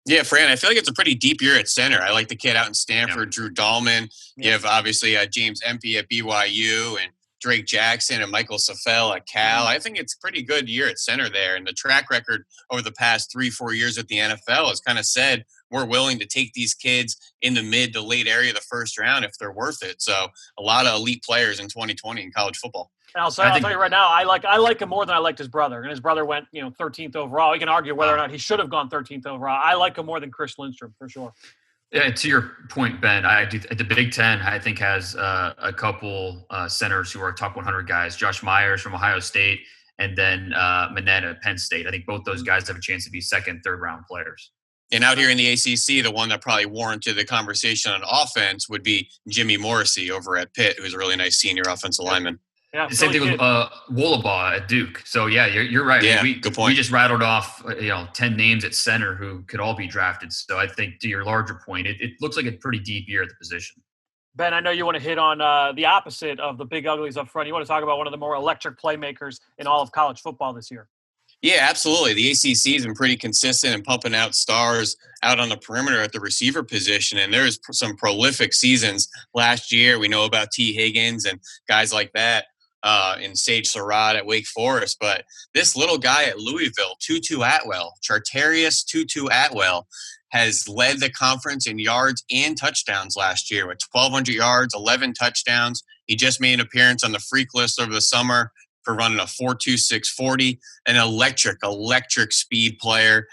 Yeah, Fran, I feel like it's a pretty deep year at center. I like the kid out in Stanford, Drew Dahlman. You have obviously James Empey at BYU and Drake Jackson and Michael Safel at Cal. I think it's a pretty good year at center there. And the track record over the past 3-4 years at the NFL has kind of said we're willing to take these kids in the mid to late area of the first round if they're worth it. So a lot of elite players in 2020 in college football. And I'll tell you right now, I like him more than I liked his brother. And his brother went 13th overall. We can argue whether or not he should have gone 13th overall. I like him more than Chris Lindstrom for sure. Yeah, to your point, Ben, the Big Ten, I think, has a couple centers who are top 100 guys. Josh Myers from Ohio State, and then Manette at Penn State. I think both those guys have a chance to be second, third round players. And out here in the ACC, the one that probably warranted the conversation on offense would be Jimmy Morrissey over at Pitt, who's a really nice senior offensive lineman. Yeah, same thing with Wollabaugh at Duke. So, yeah, you're right. Yeah, good point. We just rattled off 10 names at center who could all be drafted. So I think to your larger point, it looks like a pretty deep year at the position. Ben, I know you want to hit on the opposite of the big uglies up front. You want to talk about one of the more electric playmakers in all of college football this year. Yeah, absolutely. The ACC has been pretty consistent in pumping out stars out on the perimeter at the receiver position, and there's some prolific seasons last year. We know about T. Higgins and guys like that. In Sage Surratt at Wake Forest. But this little guy at Louisville, Tutu Atwell, Chartarius Tutu Atwell, has led the conference in yards and touchdowns last year with 1,200 yards, 11 touchdowns. He just made an appearance on the freak list over the summer for running a 4.26 40, an electric speed player,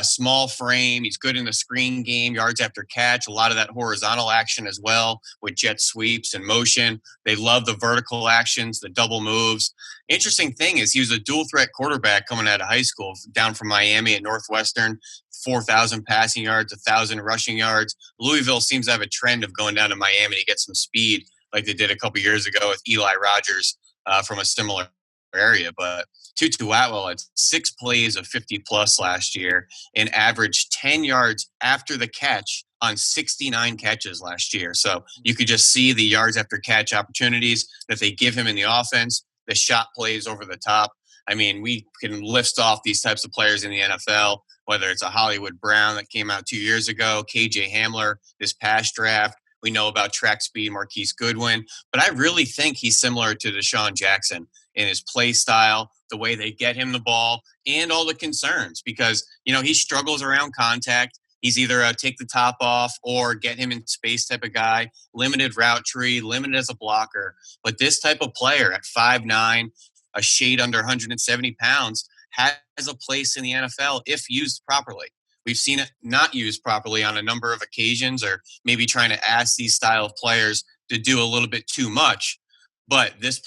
small frame. He's good in the screen game, yards after catch, a lot of that horizontal action as well with jet sweeps and motion. They love the vertical actions, the double moves. Interesting thing is he was a dual threat quarterback coming out of high school down from Miami at Northwestern, 4,000 passing yards, 1,000 rushing yards. Louisville seems to have a trend of going down to Miami to get some speed like they did a couple years ago with Eli Rogers from a similar area. But Tutu Atwell had 6 plays of 50-plus last year and averaged 10 yards after the catch on 69 catches last year. So you could just see the yards after catch opportunities that they give him in the offense, the shot plays over the top. I mean, we can list off these types of players in the NFL, whether it's a Hollywood Brown that came out 2 years ago, KJ Hamler this past draft. We know about track speed, Marquise Goodwin. But I really think he's similar to Deshaun Jackson in his play style, the way they get him the ball, and all the concerns. Because, he struggles around contact. He's either a take the top off or get him in space type of guy, limited route tree, limited as a blocker. But this type of player at 5'9", a shade under 170 pounds, has a place in the NFL if used properly. We've seen it not used properly on a number of occasions, or maybe trying to ask these style of players to do a little bit too much. But this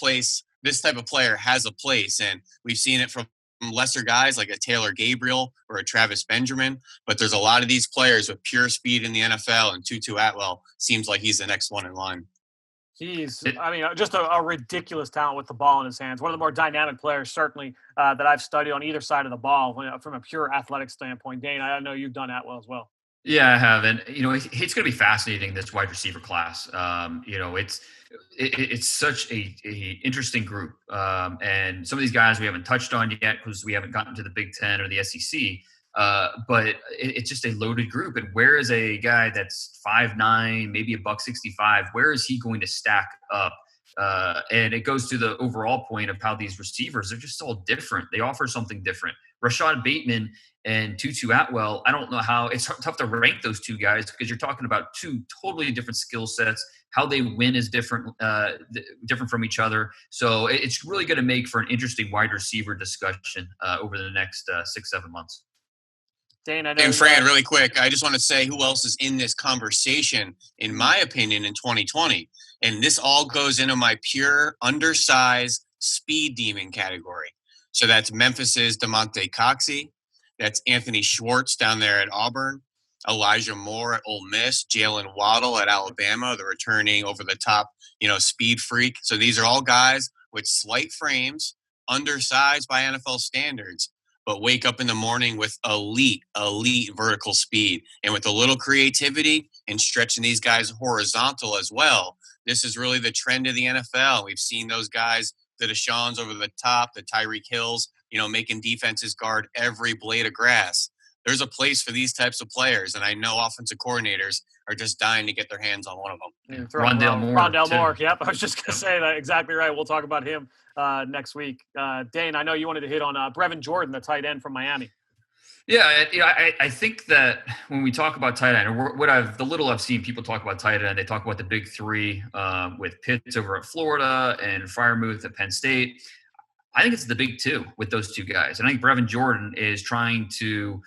type of player has a place, and we've seen it from lesser guys like a Taylor Gabriel or a Travis Benjamin. But there's a lot of these players with pure speed in the NFL, and Tutu Atwell seems like he's the next one in line. He's, just a ridiculous talent with the ball in his hands. One of the more dynamic players, certainly, that I've studied on either side of the ball from a pure athletic standpoint. Dane, I know you've done Atwell as well. Yeah, I have. And, it's going to be fascinating, this wide receiver class. It's such a interesting group. And some of these guys we haven't touched on yet because we haven't gotten to the Big Ten or the SEC. But it's just a loaded group. And where is a guy that's 5'9", maybe $165? Where is he going to stack up? And it goes to the overall point of how these receivers are just all different. They offer something different. Rashad Bateman and Tutu Atwell, I don't know how – it's tough to rank those two guys because you're talking about two totally different skill sets. How they win is different from each other. So it's really going to make for an interesting wide receiver discussion over the next 6-7 months. Dane, I know. And Fran, really quick, I just want to say who else is in this conversation, in my opinion, in 2020. And this all goes into my pure undersized speed demon category. So that's Memphis's DeMonte Coxey. That's Anthony Schwartz down there at Auburn. Elijah Moore at Ole Miss. Jalen Waddle at Alabama, the returning over-the-top, speed freak. So these are all guys with slight frames, undersized by NFL standards, but wake up in the morning with elite vertical speed. And with a little creativity and stretching these guys horizontal as well, this is really the trend of the NFL. We've seen those guys, the Deshaun's over the top, the Tyreek Hills, making defenses guard every blade of grass. There's a place for these types of players, and I know offensive coordinators are just dying to get their hands on one of them. Rondale Moore. Yep, I was just going to say that. Exactly right. We'll talk about him next week. Dane, I know you wanted to hit on Brevin Jordan, the tight end from Miami. Yeah, I think that when we talk about tight end, or the little I've seen people talk about tight end, they talk about the big three with Pitts over at Florida and Freiermuth at Penn State. I think it's the big two with those two guys. And I think Brevin Jordan is trying to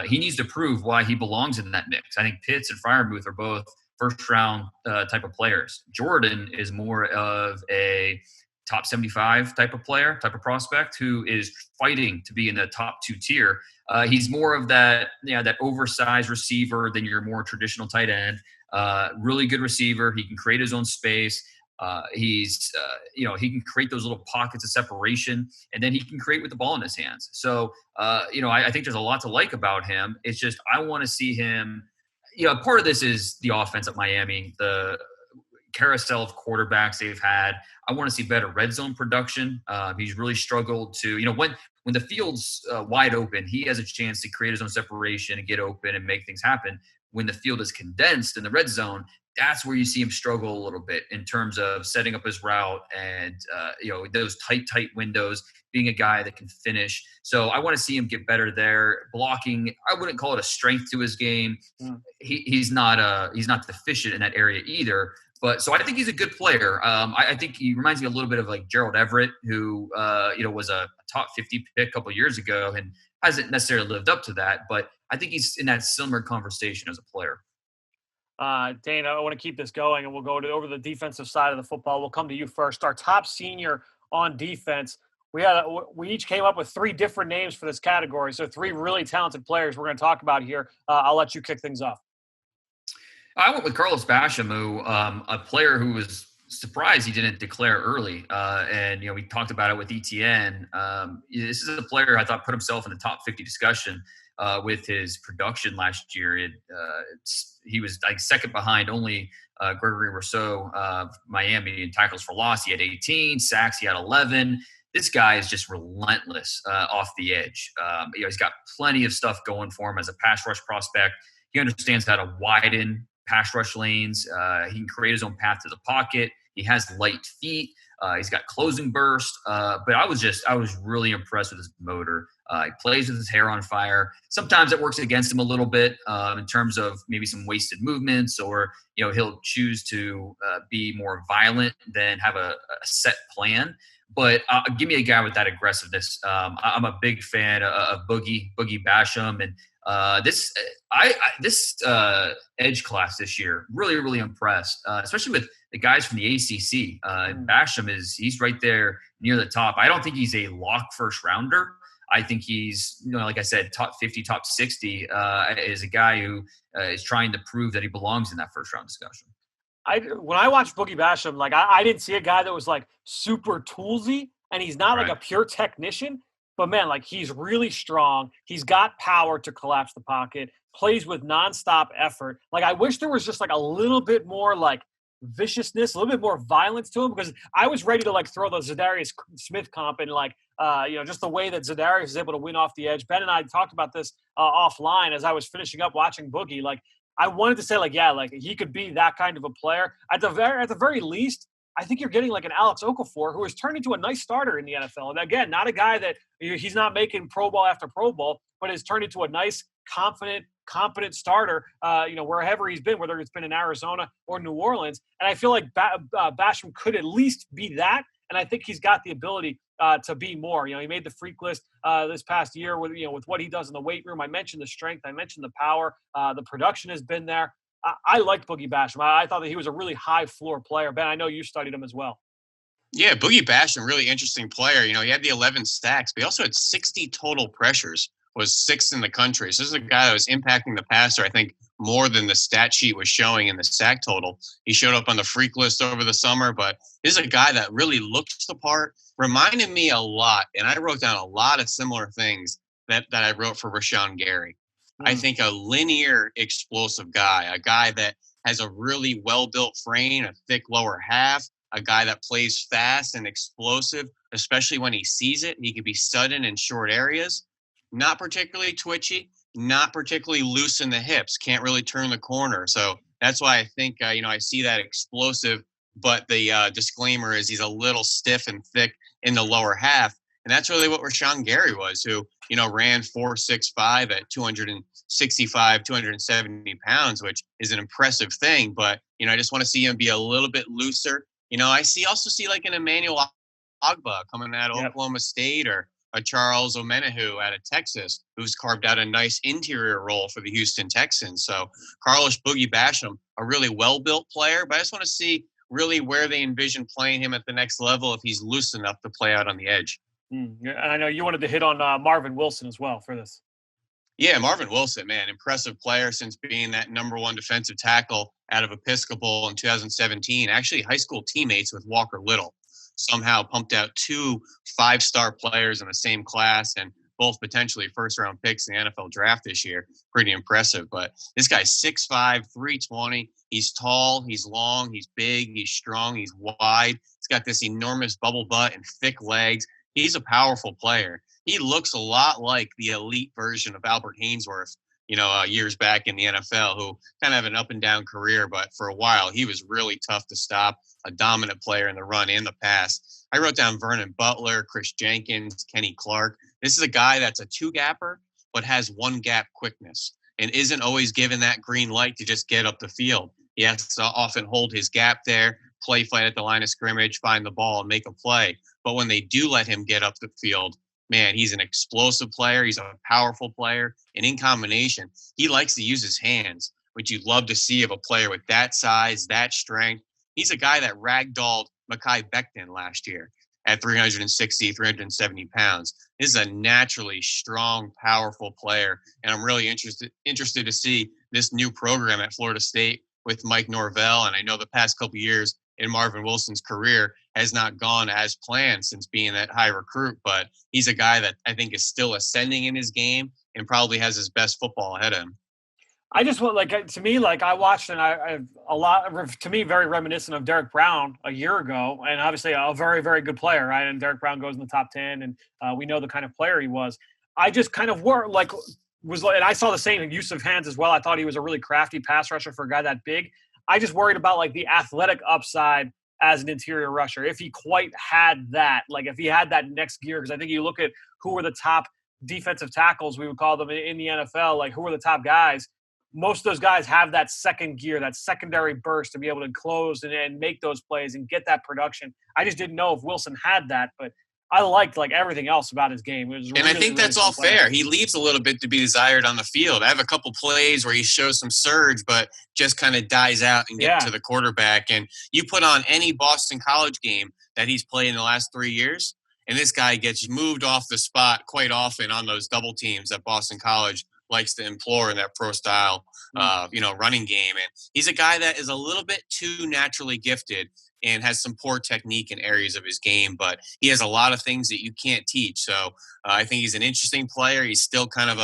he needs to prove why he belongs in that mix. I think Pitts and Freiermuth are both first-round type of players. Jordan is more of a top 75 type of player, type of prospect who is fighting to be in the top 2 tier. He's more of that, that oversized receiver than your more traditional tight end. Really good receiver. He can create his own space. He can create those little pockets of separation, and then he can create with the ball in his hands. So, I think there's a lot to like about him. It's just, I want to see him, part of this is the offense at Miami, the carousel of quarterbacks they've had. I want to see better red zone production. He's really struggled to, when the field's wide open, he has a chance to create his own separation and get open and make things happen. When the field is condensed in the red zone, that's where you see him struggle a little bit in terms of setting up his route and, those tight windows, being a guy that can finish. So I want to see him get better there. Blocking, I wouldn't call it a strength to his game. He's not deficient in that area either. But so I think he's a good player. I think he reminds me a little bit of like Gerald Everett, who, was a top 50 pick a couple of years ago and hasn't necessarily lived up to that. But I think he's in that similar conversation as a player. Dane, I want to keep this going, and we'll go over the defensive side of the football. We'll come to you first. Our top senior on defense. We each came up with 3 different names for this category, so 3 really talented players we're going to talk about here. I'll let you kick things off. I went with Carlos Basham, who a player who was surprised he didn't declare early. And we talked about it with ETN. This is a player I thought put himself in the top 50 discussion with his production last year. He was second behind only Gregory Rousseau of Miami in tackles for loss. He had 18 sacks. He had 11. This guy is just relentless off the edge. He's got plenty of stuff going for him as a pass rush prospect. He understands how to widen pass rush lanes. He can create his own path to the pocket. He has light feet. He's got closing burst. But I was really impressed with his motor. He plays with his hair on fire. Sometimes it works against him a little bit in terms of maybe some wasted movements, or he'll choose to be more violent than have a set plan. But give me a guy with that aggressiveness. I'm a big fan of Boogie Basham, and this edge class this year really impressed, especially with the guys from the ACC. Basham he's right there near the top. I don't think he's a lock first rounder. I think he's, like I said, top 50, top 60 is a guy who is trying to prove that he belongs in that first round discussion. When I watched Boogie Basham, I didn't see a guy that was super toolsy, and he's not a pure technician, but man, he's really strong. He's got power to collapse the pocket, plays with nonstop effort. I wish there was just a little bit more viciousness, a little bit more violence to him, because I was ready to throw the Zadarius Smith comp and just the way that Za'Darius is able to win off the edge. Ben and I talked about this offline as I was finishing up watching Boogie. Like, I wanted to say, he could be that kind of a player. At the very least, I think you're getting like an Alex Okafor, who has turned into a nice starter in the NFL. And again, not a guy that he's not making Pro Bowl after Pro Bowl, but has turned into a nice, confident, competent starter, wherever he's been, whether it's been in Arizona or New Orleans. And I feel like Basham could at least be that. And I think he's got the ability to be more. He made the freak list this past year with what he does in the weight room. I mentioned the strength. I mentioned the power. The production has been there. I liked Boogie Basham. I thought that he was a really high floor player. Ben, I know you studied him as well. Yeah, Boogie Basham, really interesting player. He had the 11 sacks, but he also had 60 total pressures, was 6th in the country. So this is a guy that was impacting the passer, I think, more than the stat sheet was showing in the sack total. He showed up on the freak list over the summer, but this is a guy that really looks the part, reminded me a lot, and I wrote down a lot of similar things that I wrote for Rashawn Gary. I think a linear, explosive guy, a guy that has a really well-built frame, a thick lower half, a guy that plays fast and explosive, especially when he sees it. He can be sudden in short areas, not particularly twitchy, not particularly loose in the hips, can't really turn the corner. So that's why I think, I see that explosive, but the disclaimer is he's a little stiff and thick in the lower half. And that's really what Rashawn Gary was, who, ran 4.65 at 265, 270 pounds, which is an impressive thing. But, I just want to see him be a little bit looser. I also see like an Emmanuel Ogbah coming out of Oklahoma State, or a Charles Omenihu out of Texas, who's carved out a nice interior role for the Houston Texans. So Carlos Boogie Basham, a really well-built player, but I just want to see really where they envision playing him at the next level if he's loose enough to play out on the edge. And I know you wanted to hit on Marvin Wilson as well for this. Yeah, Marvin Wilson, man, impressive player since being that number one defensive tackle out of Episcopal in 2017. Actually, high school teammates with Walker Little. Somehow pumped out 2 5-star players in the same class, and both potentially first-round picks in the NFL draft this year. Pretty impressive. But this guy's 6'5", 320. He's tall, he's long, he's big, he's strong, he's wide. He's got this enormous bubble butt and thick legs. He's a powerful player. He looks a lot like the elite version of Albert Hainsworth, years back in the NFL, who kind of have an up and down career, but for a while he was really tough to stop, a dominant player in the run and the pass. I wrote down Vernon Butler, Chris Jenkins, Kenny Clark. This is a guy that's a 2-gapper, but has 1-gap quickness and isn't always given that green light to just get up the field. He has to often hold his gap there, play fight at the line of scrimmage, find the ball, and make a play. But when they do let him get up the field, man, he's an explosive player. He's a powerful player. And in combination, he likes to use his hands, which you'd love to see of a player with that size, that strength. He's a guy that ragdolled Mekhi Becton last year at 360, 370 pounds. This is a naturally strong, powerful player. And I'm really interested to see this new program at Florida State with Mike Norvell. And I know the past couple of years in Marvin Wilson's career has not gone as planned since being that high recruit, but he's a guy that I think is still ascending in his game and probably has his best football ahead of him. I just want, I watched, and I a lot, to me, very reminiscent of Derek Brown a year ago, and obviously a very, very good player, right? And Derek Brown goes in the top 10, and we know the kind of player he was. I just kind of and I saw the same use of hands as well. I thought he was a really crafty pass rusher for a guy that big. I just worried about the athletic upside as an interior rusher, if he quite had that, if he had that next gear. Because I think you look at who were the top defensive tackles, we would call them in the NFL, who were the top guys. Most of those guys have that second gear, that secondary burst to be able to close and make those plays and get that production. I just didn't know if Wilson had that, but I liked everything else about his game. It was and I think that's all fair. He leaves a little bit to be desired on the field. I have a couple plays where he shows some surge, but just kind of dies out and gets to the quarterback. And you put on any Boston College game that he's played in the last 3 years, and this guy gets moved off the spot quite often on those double teams that Boston College likes to implore in that pro style, running game. And he's a guy that is a little bit too naturally gifted and has some poor technique in areas of his game, but he has a lot of things that you can't teach. So I think he's an interesting player. He's still kind of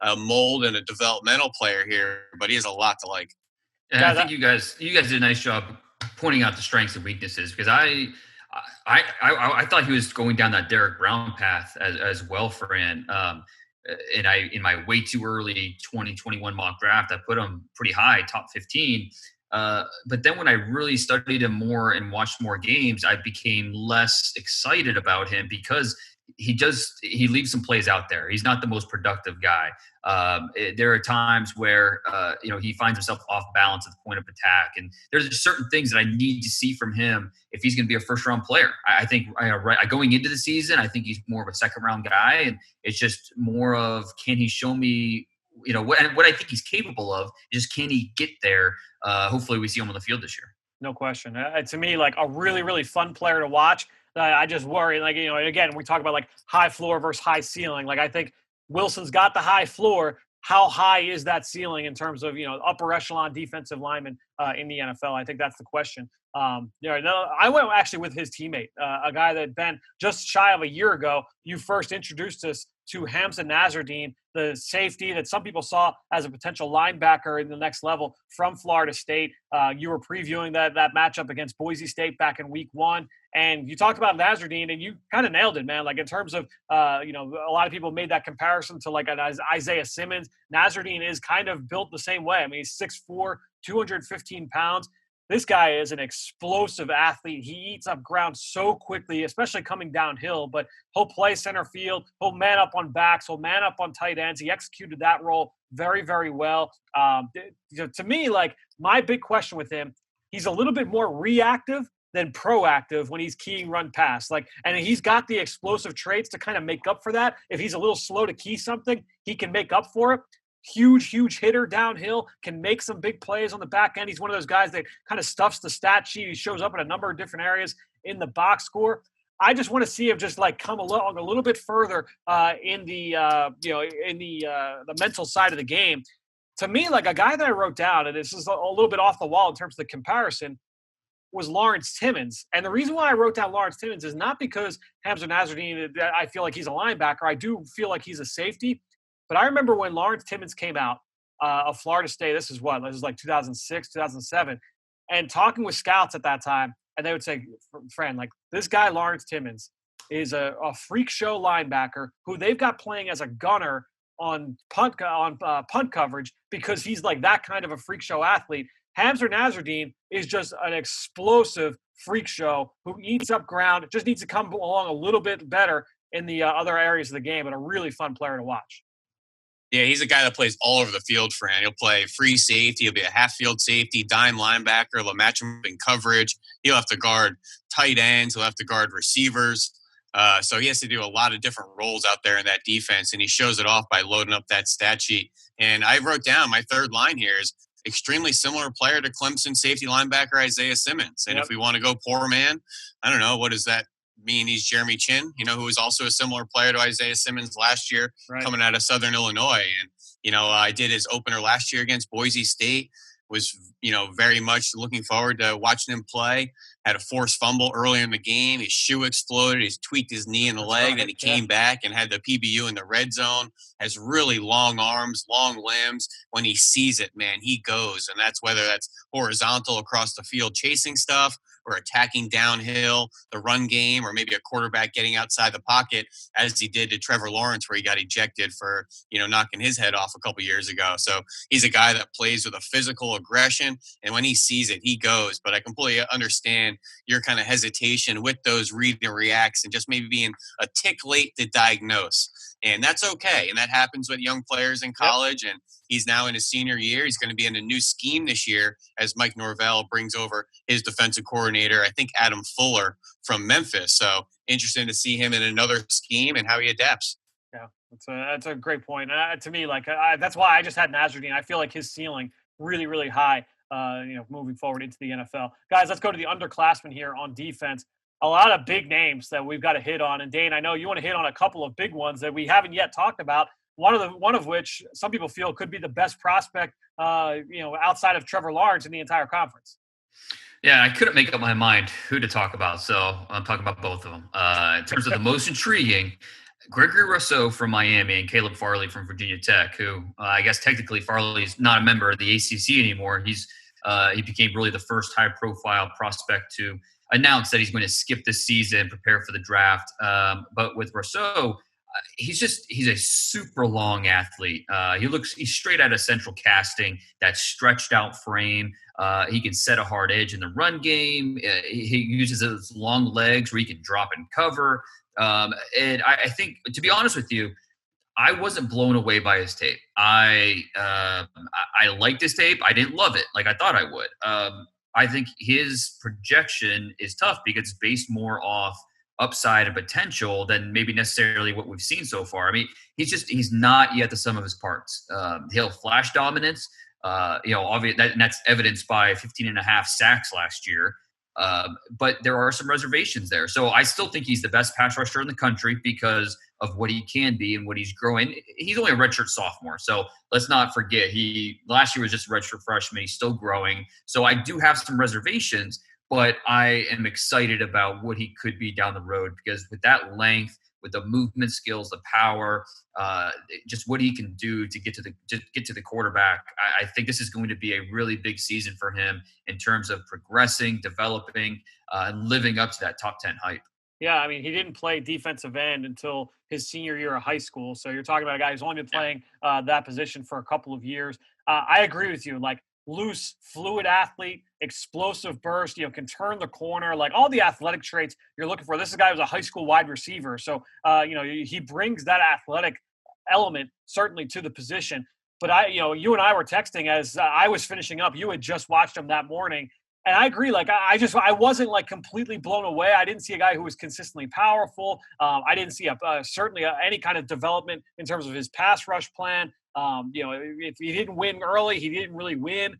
a mold and a developmental player here, but he has a lot to like. And I think you guys did a nice job pointing out the strengths and weaknesses, because I I thought he was going down that Derek Brown path as well, Fran. And in my way too early 2021 mock draft, I put him pretty high, top 15. But then when I really studied him more and watched more games, I became less excited about him because he leaves some plays out there. He's not the most productive guy. There are times where he finds himself off balance at the point of attack, and there's certain things that I need to see from him if he's going to be a first round player. I think going into the season, I think he's more of a second round guy, and it's just more of, can he show me what I think he's capable of? Just can he get there? Hopefully we see him on the field this year. No question. To me, like a really, really fun player to watch. I just worry, again, we talk about like high floor versus high ceiling. Like I think Wilson's got the high floor. How high is that ceiling in terms of, upper echelon defensive lineman in the NFL? I think that's the question. I went actually with his teammate, a guy that, Ben, just shy of a year ago, you first introduced us to Hamza Nasruddin, the safety that some people saw as a potential linebacker in the next level from Florida State. You were previewing that matchup against Boise State back in week 1. And you talked about Nasruddin, and you kind of nailed it, man. Like in terms of, a lot of people made that comparison to like an Isaiah Simmons. Nasruddin is kind of built the same way. I mean, he's 6'4", 215 pounds. This guy is an explosive athlete. He eats up ground so quickly, especially coming downhill, but he'll play center field. He'll man up on backs. He'll man up on tight ends. He executed that role very, very well. To me, like my big question with him, he's a little bit more reactive than proactive when he's keying run pass. And he's got the explosive traits to kind of make up for that. If he's a little slow to key something, he can make up for it. Huge hitter downhill, can make some big plays on the back end. He's one of those guys that kind of stuffs the stat sheet. He shows up in a number of different areas in the box score. I just want to see him just like come along a little bit further in the mental side of the game. To me, like a guy that I wrote down, and this is a little bit off the wall in terms of the comparison, was Lawrence Timmons. And the reason why I wrote down Lawrence Timmons is not because Hamza Nasruddin, I feel like he's a linebacker. I do feel like he's a safety. But I remember when Lawrence Timmons came out of Florida State, this is like 2006, 2007, and talking with scouts at that time, and they would say, Fran, like this guy Lawrence Timmons is a freak show linebacker who they've got playing as a gunner on punt coverage because he's like that kind of a freak show athlete. Hamza Nasruddin is just an explosive freak show who eats up ground, just needs to come along a little bit better in the other areas of the game, and a really fun player to watch. Yeah, he's a guy that plays all over the field, Fran. He'll play free safety. He'll be a half-field safety, dime linebacker. They'll match him in coverage. He'll have to guard tight ends. He'll have to guard receivers. So he has to do a lot of different roles out there in that defense, and he shows it off by loading up that stat sheet. And I wrote down my third line here is extremely similar player to Clemson safety linebacker Isaiah Simmons. And if we want to go poor man, I don't know, what does that mean? He's Jeremy Chin, who was also a similar player to Isaiah Simmons last year, coming out of Southern Illinois. And, I did his opener last year against Boise State, was, very much looking forward to watching him play. Had a forced fumble earlier in the game. His shoe exploded. He's tweaked his knee in the leg. Then he came back and had the PBU in the red zone. Has really long arms, long limbs. When he sees it, man, he goes. And that's whether that's horizontal across the field chasing stuff or attacking downhill, the run game, or maybe a quarterback getting outside the pocket, as he did to Trevor Lawrence, where he got ejected for, knocking his head off a couple years ago. So he's a guy that plays with a physical aggression, and when he sees it, he goes. But I completely understand your kind of hesitation with those read and reacts and just maybe being a tick late to diagnose. And that's okay. And that happens with young players in college. And he's now in his senior year. He's going to be in a new scheme this year as Mike Norvell brings over his defensive coordinator, I think Adam Fuller from Memphis. So interesting to see him in another scheme and how he adapts. Yeah, that's a great point. To me, that's why I just had Nasruddin. I feel like his ceiling really, really high, moving forward into the NFL. Guys, let's go to the underclassmen here on defense. A lot of big names that we've got to hit on. And Dane, I know you want to hit on a couple of big ones that we haven't yet talked about. One of which some people feel could be the best prospect, outside of Trevor Lawrence in the entire conference. Yeah, I couldn't make up my mind who to talk about, so I'm talking about both of them. In terms of the most intriguing, Gregory Rousseau from Miami and Caleb Farley from Virginia Tech, who I guess technically Farley's not a member of the ACC anymore. He's He became really the first high-profile prospect to announce that he's going to skip this season, prepare for the draft. But with Rousseau, he's a super long athlete. He's straight out of central casting, that stretched out frame. He can set a hard edge in the run game. He uses his long legs where he can drop and cover. And I think, to be honest with you, I wasn't blown away by his tape. I liked his tape. I didn't love it like I thought I would. I think his projection is tough because it's based more off upside and potential than maybe necessarily what we've seen so far. I mean, he's not yet the sum of his parts. He'll flash dominance. Obviously that's evidenced by 15 and a half sacks last year. But there are some reservations there. So I still think he's the best pass rusher in the country because of what he can be and what he's growing. He's only a redshirt sophomore. So let's not forget, last year was just a redshirt freshman. He's still growing. So I do have some reservations, but I am excited about what he could be down the road because with that length, with the movement skills, the power, just what he can do to get to the quarterback. I think this is going to be a really big season for him in terms of progressing, developing, and living up to that top 10 hype. Yeah, I mean, he didn't play defensive end until his senior year of high school. So you're talking about a guy who's only been playing that position for a couple of years. I agree with you. Like, loose, fluid athlete, explosive burst, can turn the corner, like all the athletic traits you're looking for. This is a guy who's a high school wide receiver. So, he brings that athletic element certainly to the position. But you and I were texting as I was finishing up. You had just watched him that morning. And I agree. Like, I wasn't like completely blown away. I didn't see a guy who was consistently powerful. I didn't see certainly any kind of development in terms of his pass rush plan. If he didn't win early, he didn't really win.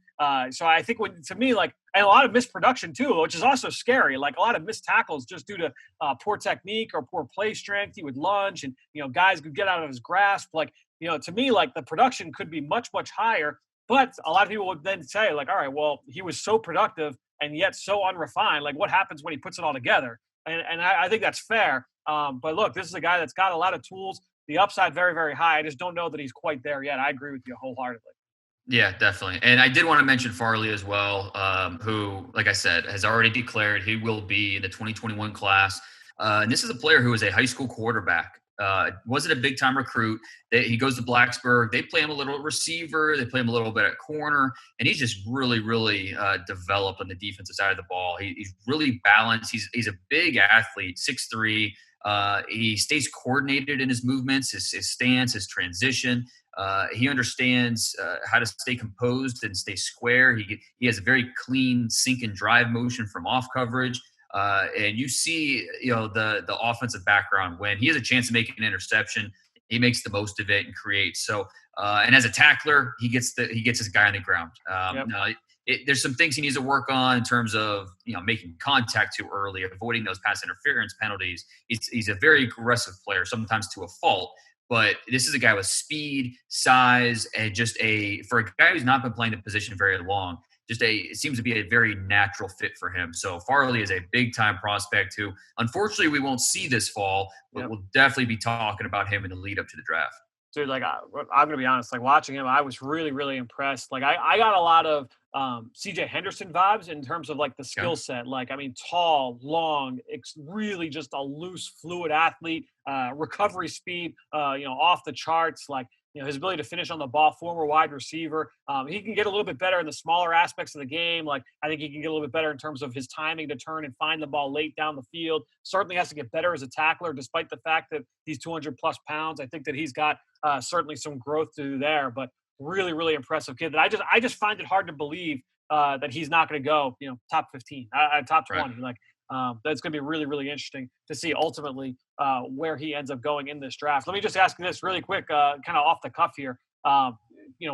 So I think and a lot of missed production too, which is also scary. Like a lot of missed tackles just due to poor technique or poor play strength. He would lunge and, guys could get out of his grasp. Like, to me, like the production could be much, much higher. But a lot of people would then say, like, all right, well, he was so productive and yet so unrefined. Like, what happens when he puts it all together? And I think that's fair. But look, this is a guy that's got a lot of tools. The upside very, very high. I just don't know that he's quite there yet. I agree with you wholeheartedly. Yeah, definitely. And I did want to mention Farley as well, who, like I said, has already declared he will be in the 2021 class. And this is a player who is a high school quarterback. Wasn't a big-time recruit. He goes to Blacksburg. They play him a little receiver. They play him a little bit at corner. And he's just really, really developed on the defensive side of the ball. He's really balanced. He's a big athlete, 6'3". He stays coordinated in his movements, his stance, his transition. He understands how to stay composed and stay square. He has a very clean sink and drive motion from off coverage. And you see, the offensive background when he has a chance to make an interception, he makes the most of it and creates. So, and as a tackler, he gets his guy on the ground. Now, there's some things he needs to work on in terms of, making contact too early, avoiding those pass interference penalties. He's a very aggressive player, sometimes to a fault. But this is a guy with speed, size, and for a guy who's not been playing the position very long, it seems to be a very natural fit for him. So Farley is a big-time prospect who, unfortunately, we won't see this fall, but we'll definitely be talking about him in the lead up to the draft. Dude, like, I'm going to be honest, like, watching him, I was really, really impressed. Like, I got a lot of CJ Henderson vibes in terms of, like, the skill set. Like, I mean, tall, long, it's really just a loose, fluid athlete, recovery speed, off the charts. Like, his ability to finish on the ball, former wide receiver. He can get a little bit better in the smaller aspects of the game. Like, I think he can get a little bit better in terms of his timing to turn and find the ball late down the field. Certainly has to get better as a tackler, despite the fact that he's 200-plus pounds. I think that he's got certainly some growth to do there, but really, really impressive kid. That I just find it hard to believe that he's not going to go, top 15, top 20. Right. Like, that's going to be really, really interesting to see ultimately where he ends up going in this draft. Let me just ask you this really quick, kind of off the cuff here.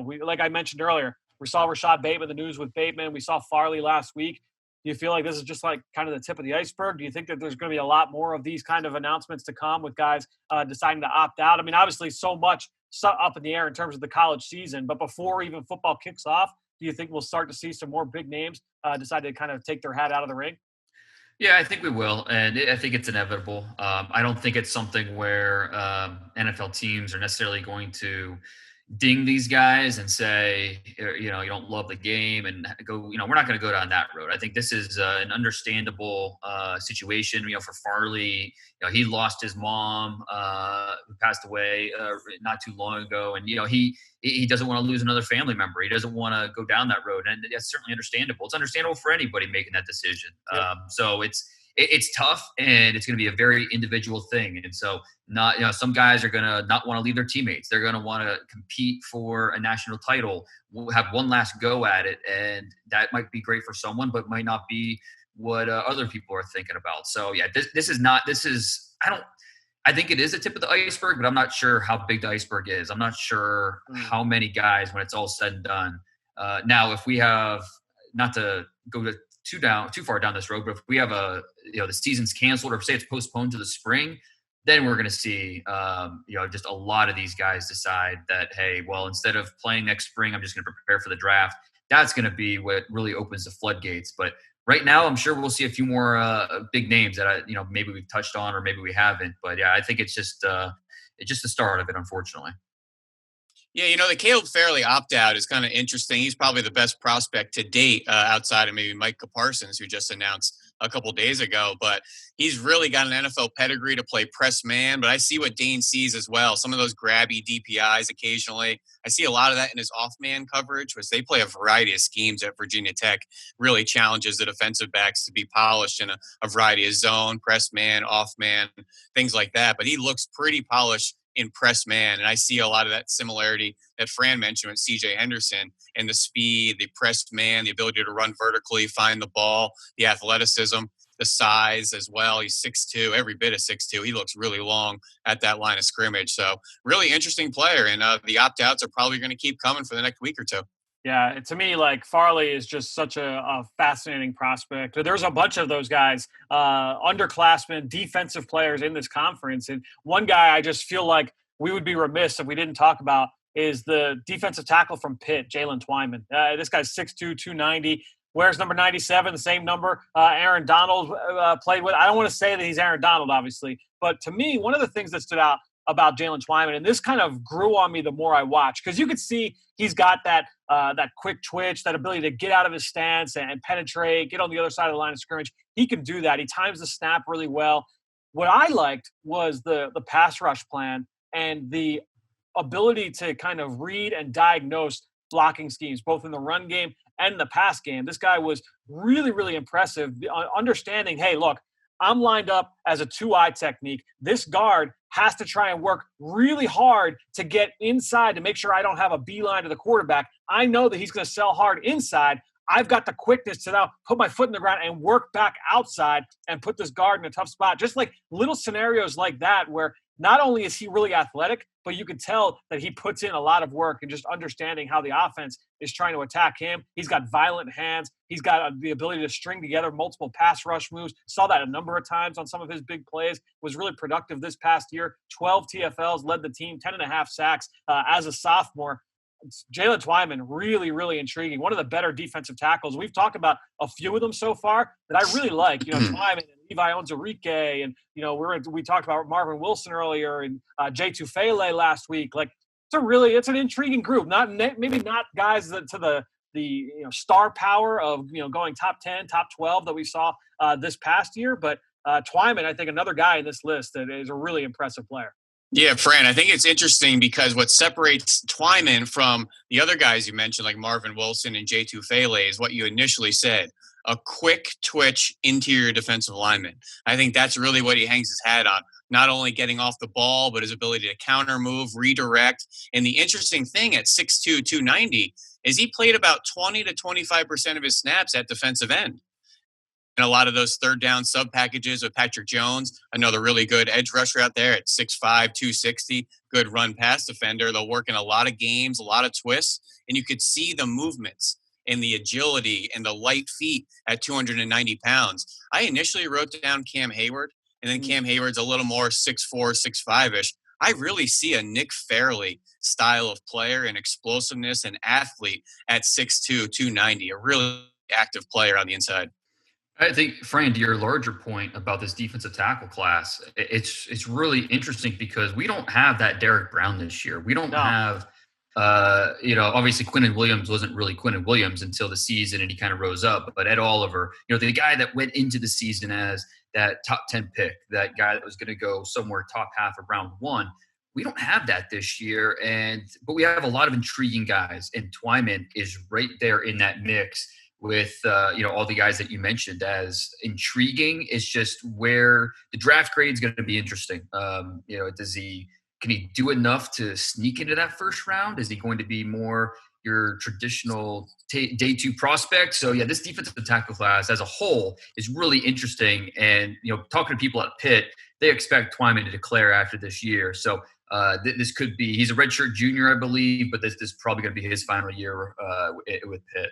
We, like I mentioned earlier, we saw Rashad Bateman, the news with Bateman. We saw Farley last week. Do you feel like this is just like kind of the tip of the iceberg? Do you think that there's going to be a lot more of these kind of announcements to come with guys deciding to opt out? I mean, obviously so much up in the air in terms of the college season, but before even football kicks off, do you think we'll start to see some more big names decide to kind of take their hat out of the ring? Yeah, I think we will, and I think it's inevitable. I don't think it's something where NFL teams are necessarily going to, ding these guys and say, you don't love the game and go, we're not going to go down that road. I think this is an understandable situation, for Farley. He lost his mom, who passed away not too long ago. And, he doesn't want to lose another family member. He doesn't want to go down that road. And that's certainly understandable. It's understandable for anybody making that decision. Yep. So it's tough, and it's going to be a very individual thing. And so some guys are going to not want to leave their teammates. They're going to want to compete for a national title. We'll have one last go at it. And that might be great for someone, but might not be what other people are thinking about. So yeah, I think it is a tip of the iceberg, but I'm not sure how big the iceberg is. I'm not sure how many guys when it's all said and done. Now, if we have, not to go too far down this road, but if we have the season's canceled, or say it's postponed to the spring, then we're going to see, just a lot of these guys decide that, hey, well, instead of playing next spring, I'm just going to prepare for the draft. That's going to be what really opens the floodgates. But right now, I'm sure we'll see a few more big names that maybe we've touched on or maybe we haven't. But yeah, I think it's just the start of it, unfortunately. Yeah, the Caleb Fairley opt-out is kind of interesting. He's probably the best prospect to date outside of maybe Micah Parsons, who just announced a couple days ago. But he's really got an NFL pedigree to play press man. But I see what Dane sees as well. Some of those grabby DPIs occasionally. I see a lot of that in his off-man coverage, which they play a variety of schemes at Virginia Tech, really challenges the defensive backs to be polished in a variety of zone, press man, off-man, things like that. But he looks pretty polished in press man. And I see a lot of that similarity that Fran mentioned with CJ Henderson and the speed, the press man, the ability to run vertically, find the ball, the athleticism, the size as well. He's 6'2", every bit of 6'2". He looks really long at that line of scrimmage. So really interesting player. And the opt-outs are probably going to keep coming for the next week or two. Yeah, to me, Farley is just such a fascinating prospect. There's a bunch of those guys, underclassmen, defensive players in this conference. And one guy I just feel like we would be remiss if we didn't talk about is the defensive tackle from Pitt, Jalen Twyman. This guy's 6'2", 290. Wears number 97, the same number Aaron Donald played with. I don't want to say that he's Aaron Donald, obviously. But to me, one of the things that stood out about Jalen Twyman, and this kind of grew on me the more I watched, because you could see he's got that quick twitch, that ability to get out of his stance and penetrate, get on the other side of the line of scrimmage. He can do that. He times the snap really well. What I liked was the pass rush plan and the ability to kind of read and diagnose blocking schemes, both in the run game and the pass game. This guy was really, really impressive, understanding, hey, look, I'm lined up as a 2-eye technique. This guard has to try and work really hard to get inside to make sure I don't have a beeline to the quarterback. I know that he's going to sell hard inside. I've got the quickness to now put my foot in the ground and work back outside and put this guard in a tough spot. Just like little scenarios like that where not only is he really athletic, but you can tell that he puts in a lot of work and just understanding how the offense is trying to attack him. He's got violent hands. He's got the ability to string together multiple pass rush moves. Saw that a number of times on some of his big plays. Was really productive this past year. 12 TFLs, led the team, 10.5 sacks as a sophomore. Jalen Twyman, really, really intriguing. One of the better defensive tackles. We've talked about a few of them so far that I really like. Twyman and Levi Onwuzurike, and we talked about Marvin Wilson earlier and Jay Tufele last week. It's an intriguing group. Maybe not guys to the star power of going top 10, top 12 that we saw this past year, but Twyman, I think, another guy in this list that is a really impressive player. Yeah, Fran, I think it's interesting because what separates Twyman from the other guys you mentioned, like Marvin Wilson and Jay Tufele, is what you initially said, a quick twitch interior defensive lineman. I think that's really what he hangs his hat on, not only getting off the ball, but his ability to counter move, redirect. And the interesting thing at 6'2", 290 is he played about 20 to 25% of his snaps at defensive end. And a lot of those third down sub packages with Patrick Jones, another really good edge rusher out there at 6'5", 260, good run pass defender. They'll work in a lot of games, a lot of twists, and you could see the movements and the agility and the light feet at 290 pounds. I initially wrote down Cam Hayward, and then Cam Hayward's a little more 6'4", 6'5"-ish. I really see a Nick Fairley style of player and explosiveness and athlete at 6'2", 290, a really active player on the inside. I think, Fran, to your larger point about this defensive tackle class, it's really interesting because we don't have that Derek Brown this year. We don't have Obviously Quinnen Williams wasn't really Quinnen Williams until the season, and he kind of rose up. But Ed Oliver, the guy that went into the season as that top 10 pick, that guy that was going to go somewhere top half of round one, we don't have that this year. But we have a lot of intriguing guys, and Twyman is right there in that mix with all the guys that you mentioned as intriguing. It's just where the draft grade is going to be interesting. Can he do enough to sneak into that first round? Is he going to be more your traditional day two prospect? So yeah, this defensive tackle class as a whole is really interesting. And talking to people at Pitt, they expect Twyman to declare after this year. So this could be, he's a redshirt junior, I believe, but this is probably going to be his final year with Pitt.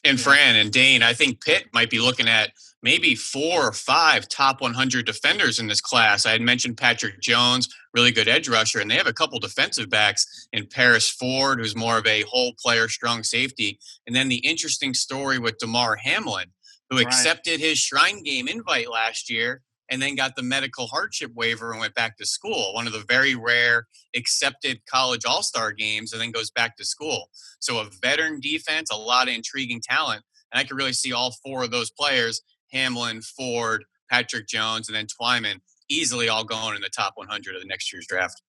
And Fran and Dane, I think Pitt might be looking at maybe 4 or 5 top 100 defenders in this class. I had mentioned Patrick Jones, really good edge rusher, and they have a couple defensive backs in Paris Ford, who's more of a whole player, strong safety. And then the interesting story with Damar Hamlin, who accepted his Shrine Game invite last year and then got the medical hardship waiver and went back to school. One of the very rare accepted college all-star games, and then goes back to school. So a veteran defense, a lot of intriguing talent. And I could really see all 4 of those players, Hamlin, Ford, Patrick Jones, and then Twyman, easily all going in the top 100 of the next year's draft.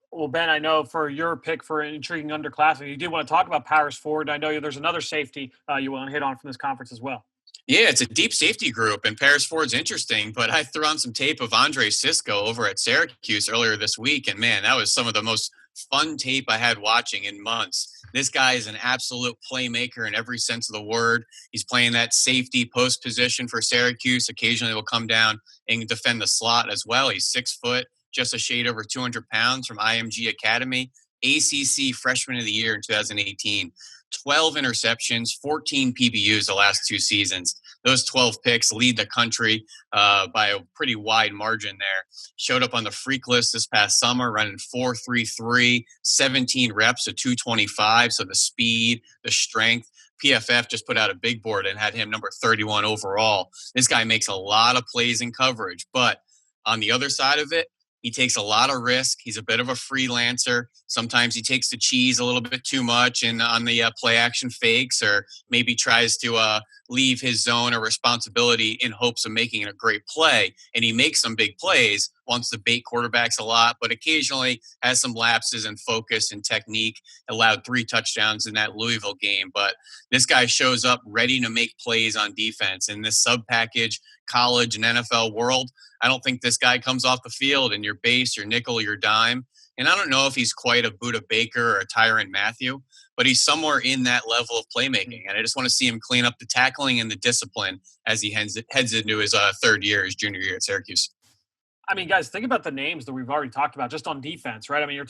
Well, Ben, I know for your pick for an intriguing underclassmen, you did want to talk about Paris Ford. I know there's another safety you want to hit on from this conference as well. Yeah, it's a deep safety group, and Paris Ford's interesting, but I threw on some tape of Andre Sisco over at Syracuse earlier this week, and man, that was some of the most fun tape I had watching in months. This guy is an absolute playmaker in every sense of the word. He's playing that safety post position for Syracuse. Occasionally will come down and defend the slot as well. He's 6 foot, just a shade over 200 pounds from IMG Academy. ACC Freshman of the Year in 2018. 12 interceptions, 14 PBUs the last 2 seasons. Those 12 picks lead the country by a pretty wide margin there. Showed up on the freak list this past summer, running 4.33, 17 reps at 225. So the speed, the strength. PFF just put out a big board and had him number 31 overall. This guy makes a lot of plays in coverage, but on the other side of it, he takes a lot of risk. He's a bit of a freelancer. Sometimes he takes the cheese a little bit too much and on the play action fakes, or maybe tries to leave his zone or responsibility in hopes of making a great play. And he makes some big plays, wants to bait quarterbacks a lot, but occasionally has some lapses in focus and technique. Allowed 3 touchdowns in that Louisville game. But this guy shows up ready to make plays on defense. In this sub-package college and NFL world, I don't think this guy comes off the field in your base, your nickel, your dime. And I don't know if he's quite a Budda Baker or a Tyrann Mathieu, but he's somewhere in that level of playmaking. And I just want to see him clean up the tackling and the discipline as he heads into his third year, his junior year at Syracuse. I mean, guys, think about the names that we've already talked about just on defense, right? I mean,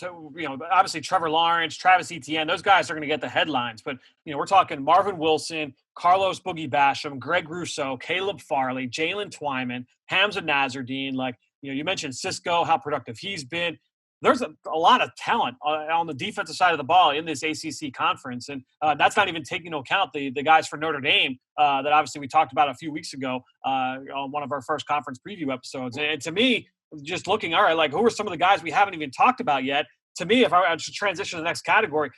obviously Trevor Lawrence, Travis Etienne, those guys are going to get the headlines. But, we're talking Marvin Wilson, Carlos Boogie Basham, Greg Rousseau, Caleb Farley, Jalen Twyman, Hamza Nazardine. You mentioned Sisco, how productive he's been. There's a lot of talent on the defensive side of the ball in this ACC conference. And that's not even taking into account the guys for Notre Dame that obviously we talked about a few weeks ago on one of our first conference preview episodes. And to me, just looking, all right, who are some of the guys we haven't even talked about yet? To me, if I should transition to the next category,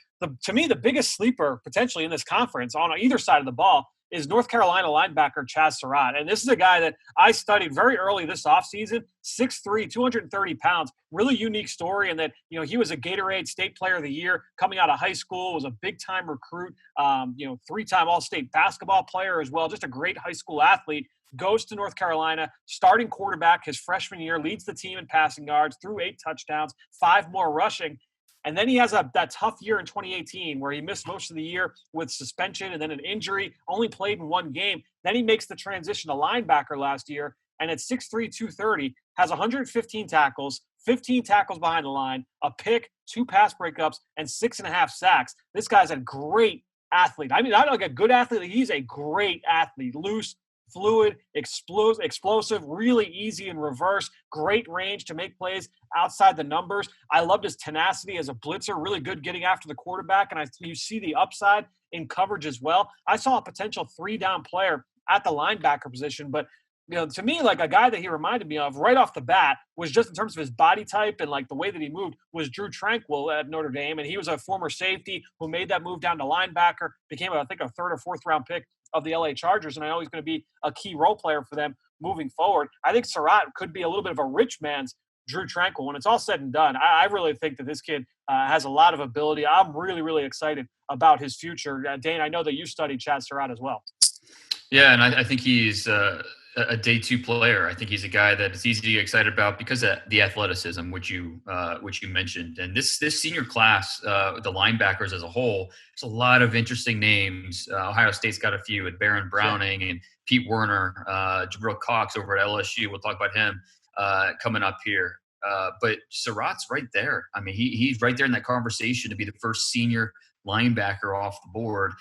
to me, the biggest sleeper potentially in this conference on either side of the ball is North Carolina linebacker Chaz Surratt. And this is a guy that I studied very early this offseason, 6'3", 230 pounds, really unique story. And that, he was a Gatorade State Player of the Year coming out of high school, was a big-time recruit, 3-time All-State basketball player as well, just a great high school athlete. Goes to North Carolina, starting quarterback his freshman year, leads the team in passing yards, threw 8 touchdowns, 5 more rushing. And then he has that tough year in 2018 where he missed most of the year with suspension and then an injury, only played in 1 game. Then he makes the transition to linebacker last year, and at 6'3", 230, has 115 tackles, 15 tackles behind the line, a pick, 2 pass breakups, and 6.5 sacks. This guy's a great athlete. I mean, not like a good athlete. He's a great athlete, loose, fluid, explosive, really easy in reverse, great range to make plays outside the numbers. I loved his tenacity as a blitzer, really good getting after the quarterback, and you see the upside in coverage as well. I saw a potential 3-down player at the linebacker position, but to me, like a guy that he reminded me of right off the bat was just in terms of his body type and like the way that he moved was Drew Tranquill at Notre Dame. And he was a former safety who made that move down to linebacker, became, I think, a third or fourth round pick of the LA Chargers. And I know he's going to be a key role player for them moving forward. I think Surratt could be a little bit of a rich man's Drew Tranquill. When it's all said and done, I really think that this kid has a lot of ability. I'm really, really excited about his future. Dane, I know that you studied Chad Surratt as well. Yeah, and I think he's a day two player. I think he's a guy that it's easy to get excited about because of the athleticism, which you mentioned. And this senior class, the linebackers as a whole, there's a lot of interesting names. Ohio State's got a few with Baron Browning and Pete Werner, Jabril Cox over at LSU. We'll talk about him coming up here. But Surratt's right there. I mean, he's right there in that conversation to be the first senior linebacker off the board.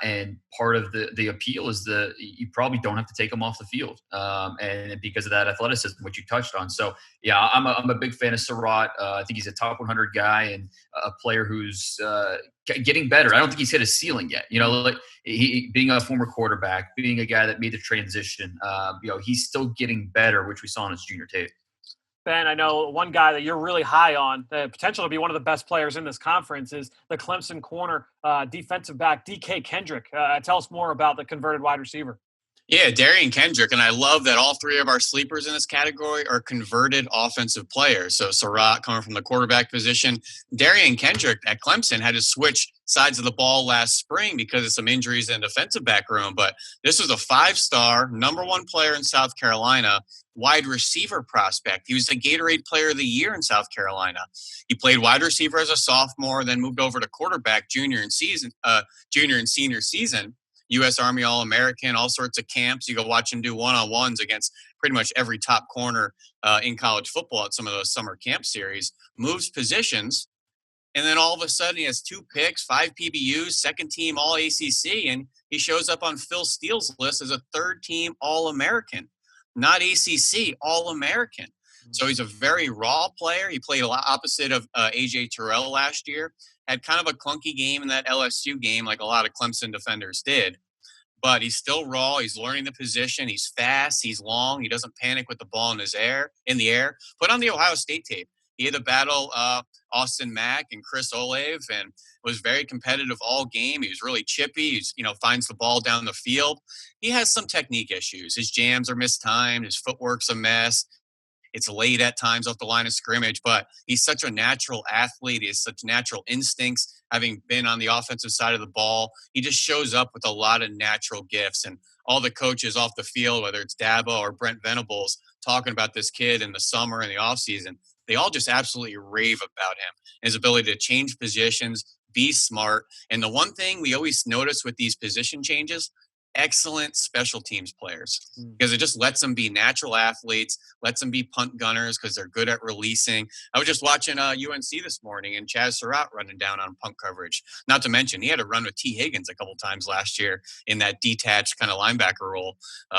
And part of the appeal is you probably don't have to take him off the field. And because of that athleticism, which you touched on. So yeah, I'm a big fan of Surratt. I think he's a top 100 guy and a player who's getting better. I don't think he's hit a ceiling yet. Like he being a former quarterback, being a guy that made the transition, he's still getting better, which we saw on his junior tape. Ben, I know one guy that you're really high on, the potential to be one of the best players in this conference is the Clemson corner defensive back, DK Kendrick. Tell us more about the converted wide receiver. Yeah, Darian Kendrick, and I love that all three of our sleepers in this category are converted offensive players. So Surratt coming from the quarterback position. Darian Kendrick at Clemson had to switch sides of the ball last spring because of some injuries in the defensive back room. But this was a 5-star, number one player in South Carolina, wide receiver prospect. He was the Gatorade Player of the Year in South Carolina. He played wide receiver as a sophomore, then moved over to quarterback junior and senior season. U.S. Army All-American, all sorts of camps. You go watch him do one-on-ones against pretty much every top corner in college football at some of those summer camp series. Moves positions, and then all of a sudden he has 2 picks, 5 PBUs, second team All-ACC, and he shows up on Phil Steele's list as a third-team All-American. Not ACC, All-American. So he's a very raw player. He played a lot opposite of A.J. Terrell last year. Had kind of a clunky game in that LSU game like a lot of Clemson defenders did. But he's still raw. He's learning the position. He's fast. He's long. He doesn't panic with the ball in the air. Put on the Ohio State tape. He had to battle Austin Mack and Chris Olave and was very competitive all game. He was really chippy. He's, finds the ball down the field. He has some technique issues. His jams are mistimed. His footwork's a mess. It's late at times off the line of scrimmage, but he's such a natural athlete. He has such natural instincts, having been on the offensive side of the ball. He just shows up with a lot of natural gifts. And all the coaches off the field, whether it's Dabo or Brent Venables, talking about this kid in the summer and the offseason, they all just absolutely rave about him. His ability to change positions, be smart. And the one thing we always notice with these position changes, excellent special teams players, because it just lets them be natural athletes, lets them be punt gunners because they're good at releasing. I was just watching UNC this morning and Chaz Surratt running down on punt coverage. Not to mention he had to run with T. Higgins a couple times last year in that detached kind of linebacker role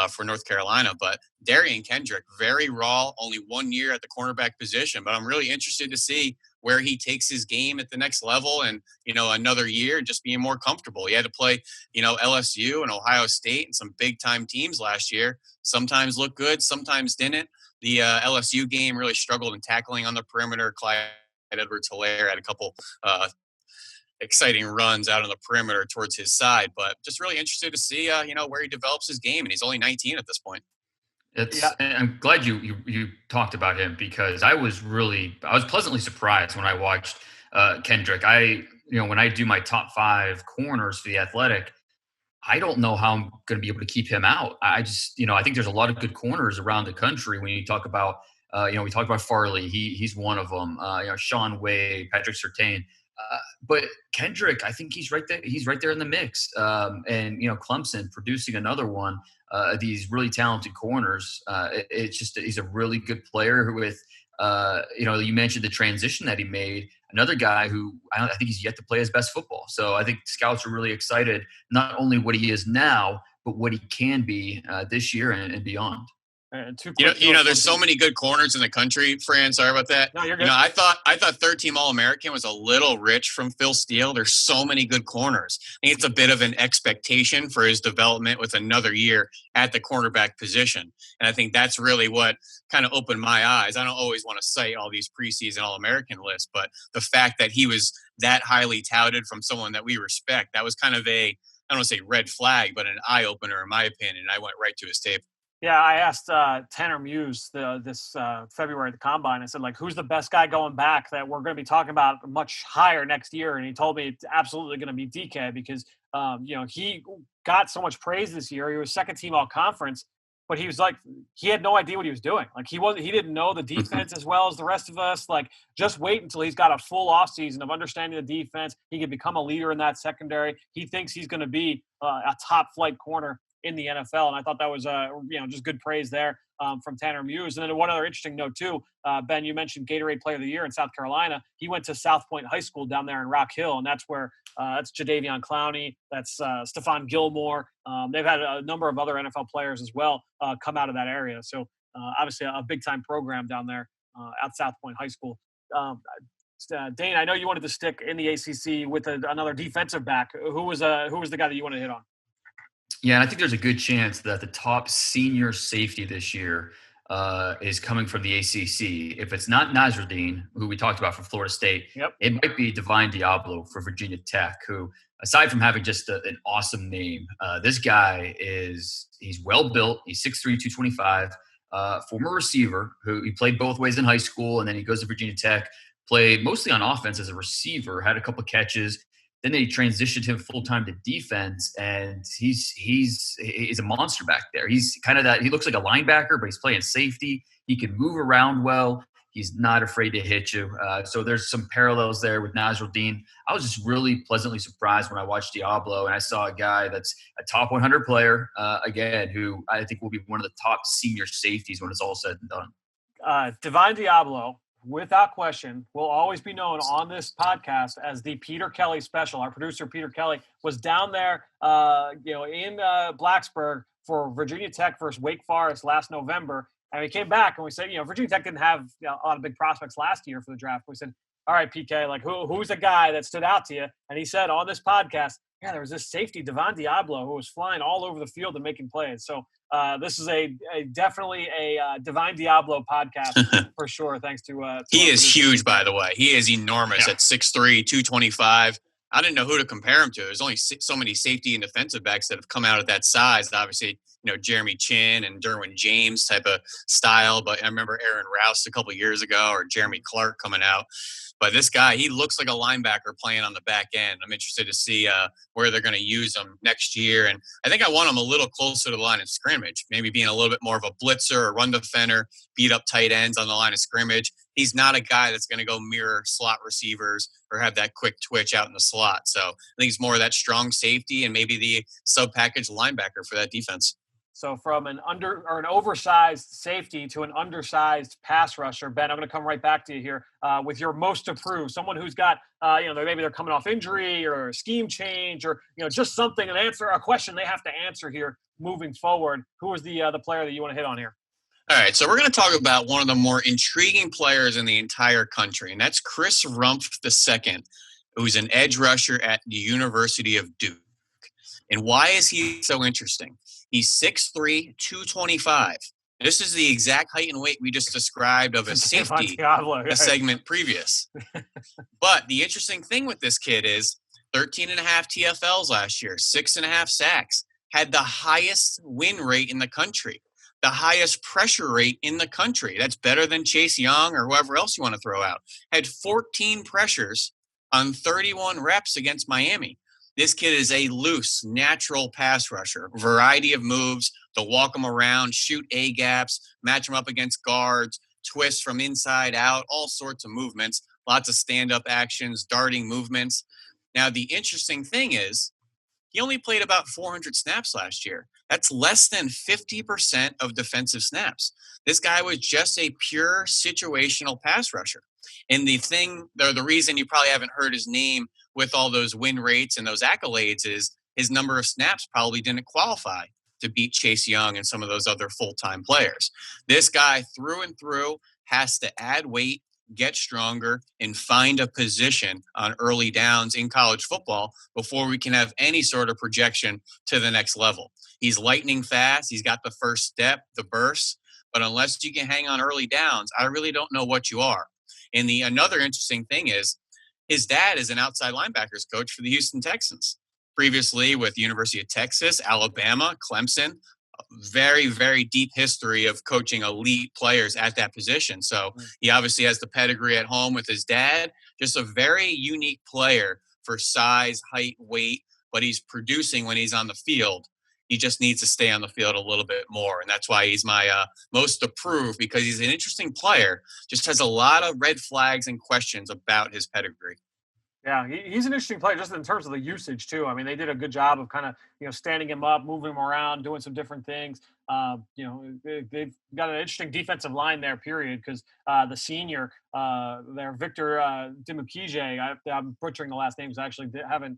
for North Carolina. But Darian Kendrick, very raw, only 1 year at the cornerback position. But I'm really interested to see where he takes his game at the next level and, another year just being more comfortable. He had to play, LSU and Ohio State and some big time teams last year. Sometimes looked good, sometimes didn't. The LSU game really struggled in tackling on the perimeter. Clyde Edwards-Helaire had a couple exciting runs out on the perimeter towards his side, but just really interested to see, where he develops his game. And he's only 19 at this point. I'm glad you talked about him because I was pleasantly surprised when I watched Kendrick. When I do my top 5 corners for the Athletic, I don't know how I'm going to be able to keep him out. I just, I think there's a lot of good corners around the country. When you talk about, we talked about Farley, he's one of them. Sean Wade, Patrick Surtain. But Kendrick, I think he's right there. He's right there in the mix. And Clemson producing another one. These really talented corners. It's just he's a really good player with. You mentioned the transition that he made. Another guy who I think he's yet to play his best football. So I think scouts are really excited, not only what he is now, but what he can be this year and beyond. Two there's so many good corners in the country, Fran. Sorry about that. No, you're good. I thought third-team All-American was a little rich from Phil Steele. There's so many good corners. I think it's a bit of an expectation for his development with another year at the cornerback position. And I think that's really what kind of opened my eyes. I don't always want to cite all these preseason All-American lists, but the fact that he was that highly touted from someone that we respect, that was kind of I don't want to say red flag, but an eye-opener in my opinion. I went right to his tape. Yeah, I asked Tanner Muse this February at the Combine. I said, who's the best guy going back that we're going to be talking about much higher next year? And he told me it's absolutely going to be DK because, he got so much praise this year. He was second-team All-Conference, but he was he had no idea what he was doing. He didn't know the defense as well as the rest of us. Just wait until he's got a full offseason of understanding the defense. He can become a leader in that secondary. He thinks he's going to be a top-flight corner in the NFL. And I thought that was, just good praise there from Tanner Muse. And then one other interesting note too, Ben, you mentioned Gatorade Player of the Year in South Carolina. He went to South Point High School down there in Rock Hill. And that's where that's Jadeveon Clowney. That's Stephon Gilmore. They've had a number of other NFL players as well come out of that area. So obviously a big time program down there at South Point High School. Dane, I know you wanted to stick in the ACC with another defensive back. Who was the guy that you want to hit on? Yeah, and I think there's a good chance that the top senior safety this year is coming from the ACC. If it's not Nasruddin, who we talked about from Florida State, It might be Divine Diablo for Virginia Tech, who, aside from having just an awesome name, this guy he's well built. He's 6'3", 225, former receiver who he played both ways in high school, and then he goes to Virginia Tech, played mostly on offense as a receiver, had a couple catches. Then they transitioned him full-time to defense, and he's a monster back there. He's kind of that – he looks like a linebacker, but he's playing safety. He can move around well. He's not afraid to hit you. So there's some parallels there with Nasruddin. I was just really pleasantly surprised when I watched Diablo, and I saw a guy that's a top 100 player, again, who I think will be one of the top senior safeties when it's all said and done. Divine Diablo, without question, will always be known on this podcast as the Peter Kelly special. Our producer, Peter Kelly, was down there, in Blacksburg for Virginia Tech versus Wake Forest last November. And we came back and we said, Virginia Tech didn't have a lot of big prospects last year for the draft. We said, all right, PK, who's the guy that stood out to you? And he said on this podcast, there was this safety, Divine Diablo, who was flying all over the field and making plays. So this is definitely a Divine Diablo podcast for sure. Thanks to he is huge, by the way. He is enormous at 6'3", 225. I didn't know who to compare him to. There's only so many safety and defensive backs that have come out at that size. Obviously, Jeremy Chin and Derwin James type of style. But I remember Aaron Rouse a couple of years ago, or Jeremy Clark coming out. But this guy, he looks like a linebacker playing on the back end. I'm interested to see where they're going to use him next year. And I think I want him a little closer to the line of scrimmage, maybe being a little bit more of a blitzer or run defender, beat up tight ends on the line of scrimmage. He's not a guy that's going to go mirror slot receivers or have that quick twitch out in the slot. So I think he's more of that strong safety and maybe the sub-package linebacker for that defense. So from an oversized safety to an undersized pass rusher, Ben, I'm going to come right back to you here with your most approved, someone who's got, maybe they're coming off injury or a scheme change or, just something, a question they have to answer here moving forward. Who is the player that you want to hit on here? All right, so we're going to talk about one of the more intriguing players in the entire country, and that's Chris Rumpf II, who's an edge rusher at the University of Duke. And why is he so interesting? He's 6'3", 225. This is the exact height and weight we just described of a safety a segment previous. But the interesting thing with this kid is 13.5 TFLs last year, 6.5 sacks, had the highest win rate in the country, the highest pressure rate in the country. That's better than Chase Young or whoever else you want to throw out. Had 14 pressures on 31 reps against Miami. This kid is a loose, natural pass rusher. Variety of moves to walk him around, shoot A-gaps, match him up against guards, twist from inside out, all sorts of movements, lots of stand-up actions, darting movements. Now, the interesting thing is he only played about 400 snaps last year. That's less than 50% of defensive snaps. This guy was just a pure situational pass rusher. And the reason you probably haven't heard his name with all those win rates and those accolades is his number of snaps probably didn't qualify. to beat Chase Young and some of those other full-time players. This guy through and through has to add weight, get stronger, and find a position on early downs in college football before we can have any sort of projection to the next level. He's lightning fast. He's got the first step, the burst. But unless you can hang on early downs, I really don't know what you are. And another interesting thing is his dad is an outside linebackers coach for the Houston Texans. Previously with University of Texas, Alabama, Clemson, very, very deep history of coaching elite players at that position. So he obviously has the pedigree at home with his dad. Just a very unique player for size, height, weight, but he's producing when he's on the field. He just needs to stay on the field a little bit more. And that's why he's my most approved, because he's an interesting player, just has a lot of red flags and questions about his pedigree. Yeah, he's an interesting player just in terms of the usage too. I mean, they did a good job of kind of, standing him up, moving him around, doing some different things. They've got an interesting defensive line there, period, because the senior there, Victor Dimukije, I'm butchering the last names. I actually haven't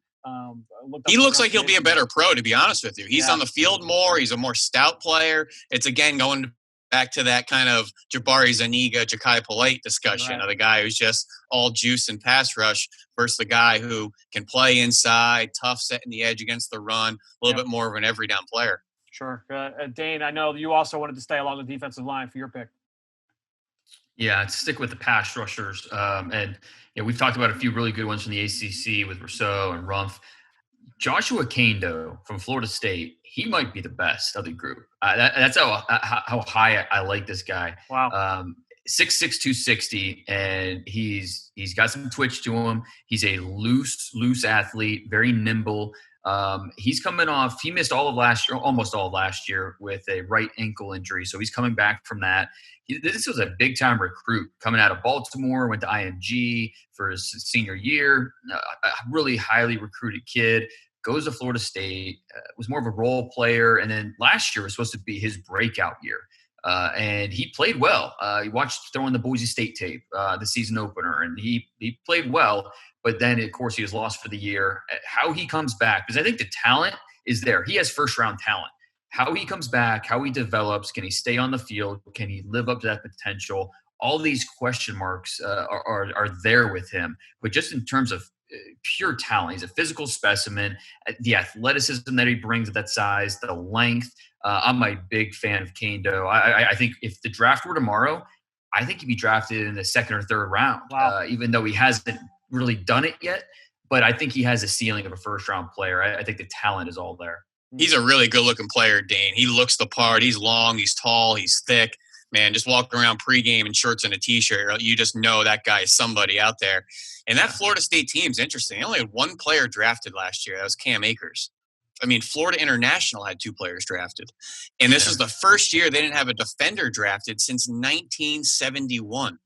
looked up. He looks like he'll be a better pro, to be honest with you. He's on the field more. He's a more stout player. It's, again, going back to that kind of Jabari Zuniga, Ja'Kai Polite discussion of the guy who's just all juice and pass rush versus the guy who can play inside, tough, setting the edge against the run, a little bit more of an every down player. Sure. Dane, I know you also wanted to stay along the defensive line for your pick. Yeah, I'd stick with the pass rushers. And we've talked about a few really good ones from the ACC with Rousseau and Rumpf. Joshua Kando from Florida State, he might be the best of the group. That's how high I like this guy. Wow. 6'6", 260, and he's got some twitch to him. He's a loose athlete, very nimble. He's coming off, he missed almost all of last year with a right ankle injury. So he's coming back from that. This was a big time recruit coming out of Baltimore, went to IMG for his senior year, a really highly recruited kid, goes to Florida State, was more of a role player. And then last year was supposed to be his breakout year. And he played well. He watched throwing the Boise State tape, the season opener, and he played well. But then, of course, he was lost for the year. How he comes back, because I think the talent is there. He has first-round talent. How he comes back, how he develops, can he stay on the field? Can he live up to that potential? All these question marks are there with him. But just in terms of pure talent, he's a physical specimen. The athleticism that he brings at that size, the length. I'm a big fan of Kando. I think if the draft were tomorrow, I think he'd be drafted in the second or third round, even though he hasn't really done it yet. But I think he has a ceiling of a first-round player. I think the talent is all there. He's a really good-looking player, Dane. He looks the part. He's long, he's tall, he's thick. Man, just walking around pregame in shorts and a T-shirt, you just know that guy is somebody out there. And that Florida State team's interesting. They only had one player drafted last year. That was Cam Akers. I mean, Florida International had 2 players drafted. And this was the first year they didn't have a defender drafted since 1971. Wow.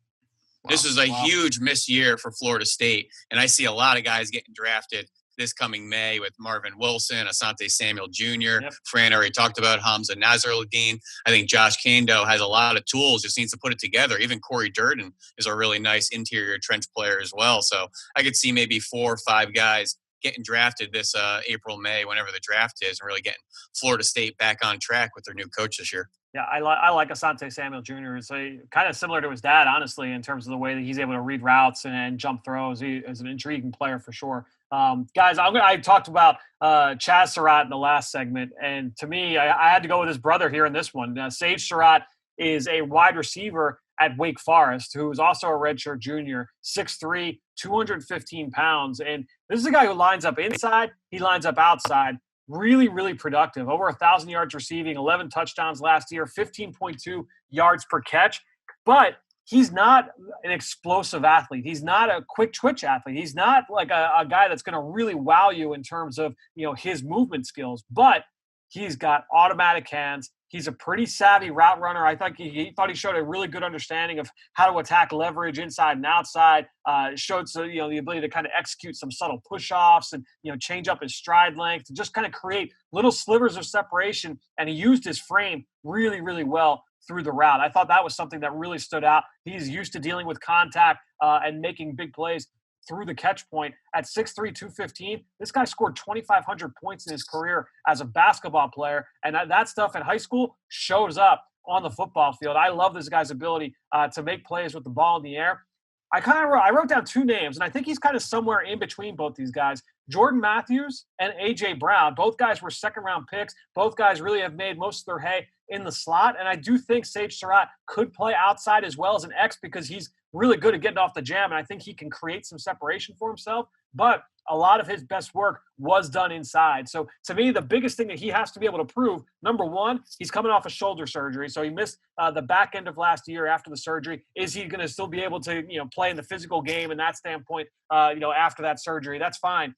This was a huge miss year for Florida State. And I see a lot of guys getting drafted this coming May with Marvin Wilson, Asante Samuel Jr., Fran already talked about Hamza Nasruddin. I think Josh Kando has a lot of tools, just needs to put it together. Even Corey Durden is a really nice interior trench player as well. So I could see maybe 4 or 5 guys getting drafted this April, May, whenever the draft is, and really getting Florida State back on track with their new coach this year. Yeah, I like Asante Samuel Jr. It's kind of similar to his dad, honestly, in terms of the way that he's able to read routes and jump throws. He is an intriguing player for sure. Guys, I talked about Chaz Surratt in the last segment, and to me, I had to go with his brother here in this one. Sage Surratt is a wide receiver at Wake Forest, who is also a redshirt junior, 6'3", 215 pounds. And this is a guy who lines up inside, he lines up outside. Really, really productive. Over 1,000 yards receiving, 11 touchdowns last year, 15.2 yards per catch. But he's not an explosive athlete. He's not a quick twitch athlete. He's not like a guy that's going to really wow you in terms of, his movement skills. But he's got automatic hands. He's a pretty savvy route runner. I think he thought he showed a really good understanding of how to attack leverage inside and outside. Showed the ability to kind of execute some subtle push-offs and change up his stride length to just kind of create little slivers of separation. And he used his frame really, really well through the route. I thought that was something that really stood out. He's used to dealing with contact and making big plays through the catch point at 6'3", 215. This guy scored 2,500 points in his career as a basketball player, and that stuff in high school shows up on the football field. I love this guy's ability to make plays with the ball in the air. I wrote down two names, and I think he's kind of somewhere in between both these guys. Jordan Matthews and A.J. Brown. Both guys were second-round picks. Both guys really have made most of their hay in the slot, and I do think Sage Surratt could play outside as well as an X because he's really good at getting off the jam, and I think he can create some separation for himself. But a lot of his best work was done inside. So to me, the biggest thing that he has to be able to prove, number one, he's coming off a shoulder surgery. So he missed the back end of last year after the surgery. Is he going to still be able to, play in the physical game in that standpoint, after that surgery? That's fine.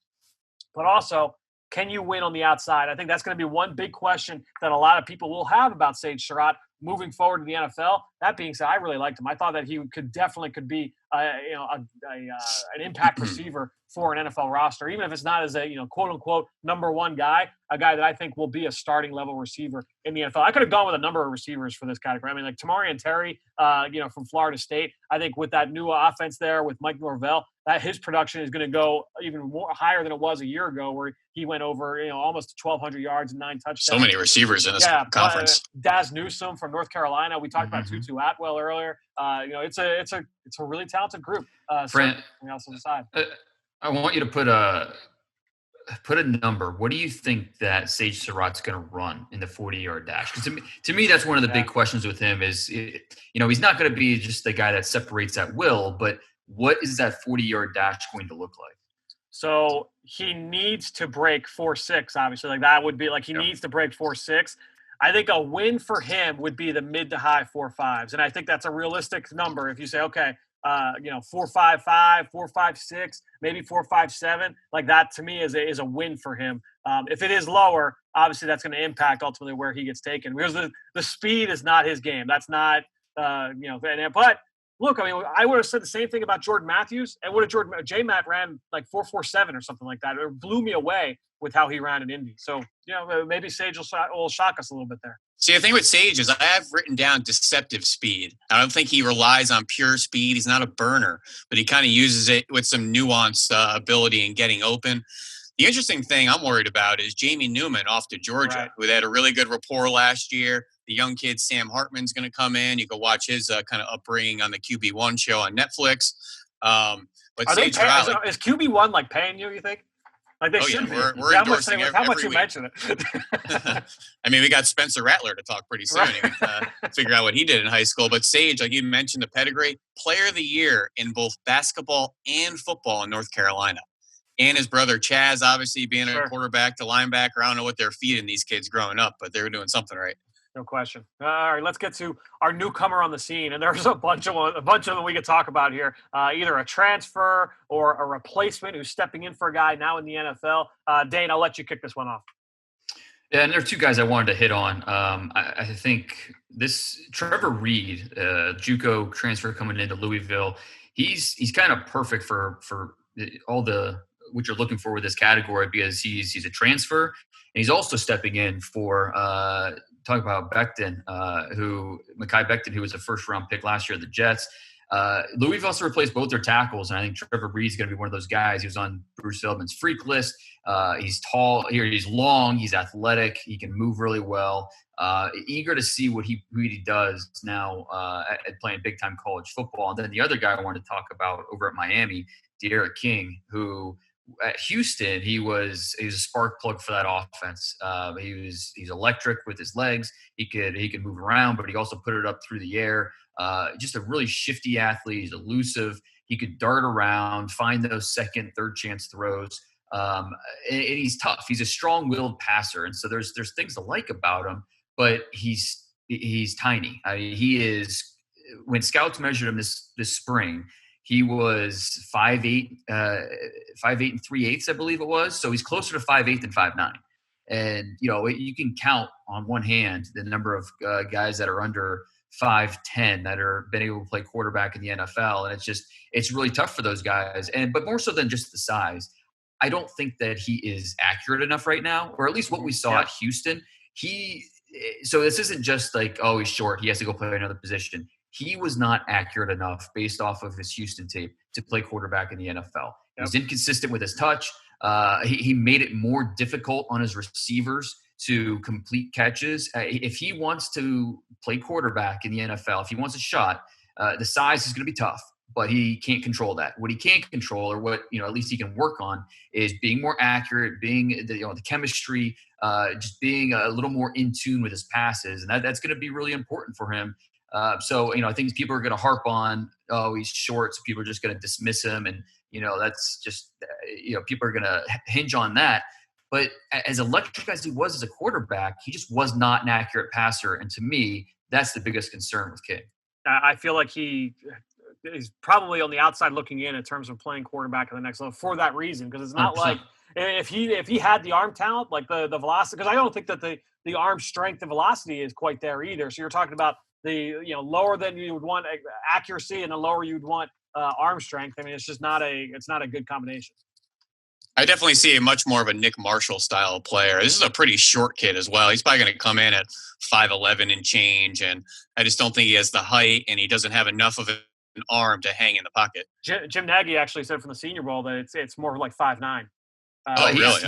But also, can you win on the outside? I think that's going to be one big question that a lot of people will have about Sage Surratt moving forward to the NFL. That being said, I really liked him. I thought that he could be an impact receiver for an NFL roster, even if it's not as a quote unquote number one guy, a guy that I think will be a starting level receiver in the NFL. I could have gone with a number of receivers for this category. I mean, like Tamari and Terry, from Florida State. I think with that new offense there with Mike Norvell, that his production is going to go even more higher than it was a year ago, where he went over almost 1,200 yards and 9 touchdowns. So many receivers in this conference. Daz Newsome from North Carolina. We talked about Tutu Atwell earlier. It's a really talented group. Fran, else on the side. I want you to put a number. What do you think that Sage Surratt's going to run in the 40-yard dash? Because to me, that's one of the big questions with him is, he's not going to be just the guy that separates at will, but what is that 40-yard dash going to look like? So he needs to break 4.6, obviously. Like that would be like he needs to break 4.6. I think a win for him would be the mid to high 4.5s. And I think that's a realistic number. If you say, okay, 4.55, 4.56, maybe 4.57, like that to me is a win for him. If it is lower, obviously that's going to impact ultimately where he gets taken because the speed is not his game. That's not, but look, I mean, I would have said the same thing about Jordan Matthews, and J-Matt ran like 4.47 or something like that. It blew me away with how he ran in Indy. So, maybe Sage will shock us a little bit there. See, the thing with Sage is I have written down deceptive speed. I don't think he relies on pure speed. He's not a burner, but he kind of uses it with some nuanced ability in getting open. The interesting thing I'm worried about is Jamie Newman off to Georgia, who had a really good rapport last year. The young kid, Sam Hartman's going to come in. You can watch his kind of upbringing on the QB1 show on Netflix. But is QB1 like paying you think? Like they should be. We're endorsing how much you week. mention it. I mean, we got Spencer Rattler to talk pretty soon. Figure out what he did in high school. But Sage, like you mentioned, the pedigree, player of the year in both basketball and football in North Carolina. And his brother Chaz, obviously being a quarterback to linebacker. I don't know what they're feeding these kids growing up, but they're doing something right. No question. All right, let's get to our newcomer on the scene, and there's a bunch of them we could talk about here. Either a transfer or a replacement who's stepping in for a guy now in the NFL. Dane, I'll let you kick this one off. Yeah, and there are two guys I wanted to hit on. I think this Trevor Reed, JUCO transfer coming into Louisville, he's kind of perfect for all the what you're looking for with this category because he's a transfer and he's also stepping in for talk about Becton, Mekhi Becton, who was a first-round pick last year of the Jets. Louisville also replaced both their tackles, and I think Trevor Reed's going to be one of those guys. He was on Bruce Feldman's freak list. He's tall. He's long. He's athletic. He can move really well. Eager to see what he does now at playing big-time college football. And then the other guy I wanted to talk about over at Miami, De'Ara King, who at Houston, he was a spark plug for that offense. He's electric with his legs. He could move around, but he also put it up through the air. Just a really shifty athlete. He's elusive. He could dart around, find those second, third chance throws. And he's tough. He's a strong-willed passer, and so there's things to like about him. But he's tiny. I mean, he is. When scouts measured him this spring, he was 5'8", 5'8 3/8", I believe it was. So he's closer to 5'8" than 5'9". And, you can count on one hand the number of guys that are under 5'10" that are been able to play quarterback in the NFL. And it's really tough for those guys. But more so than just the size, I don't think that he is accurate enough right now, or at least what we saw at Houston. So this isn't just like, he's short, he has to go play another position. He was not accurate enough based off of his Houston tape to play quarterback in the NFL. He was inconsistent with his touch. He made it more difficult on his receivers to complete catches. If he wants to play quarterback in the NFL, if he wants a shot, the size is going to be tough, but he can't control that. What he can't control, or what at least he can work on, is being more accurate, being the chemistry, just being a little more in tune with his passes, and that's going to be really important for him. So I think people are going to harp on, oh, he's short, so people are just going to dismiss him, and that's just people are going to hinge on that. But as electric as he was as a quarterback, he just was not an accurate passer, and to me, that's the biggest concern with King. I feel like he is probably on the outside looking in terms of playing quarterback at the next level for that reason, because it's not 100%. Like if he had the arm talent, like the velocity, because I don't think that the arm strength and velocity is quite there either. So you're talking about the lower than you would want accuracy and the lower you'd want arm strength. I mean, it's just not a good combination. I definitely see a much more of a Nick Marshall style player. This is a pretty short kid as well. He's probably going to come in at 5'11" and change, and I just don't think he has the height, and he doesn't have enough of an arm to hang in the pocket. Jim Nagy actually said from the Senior Bowl that it's more like 5'9". Really?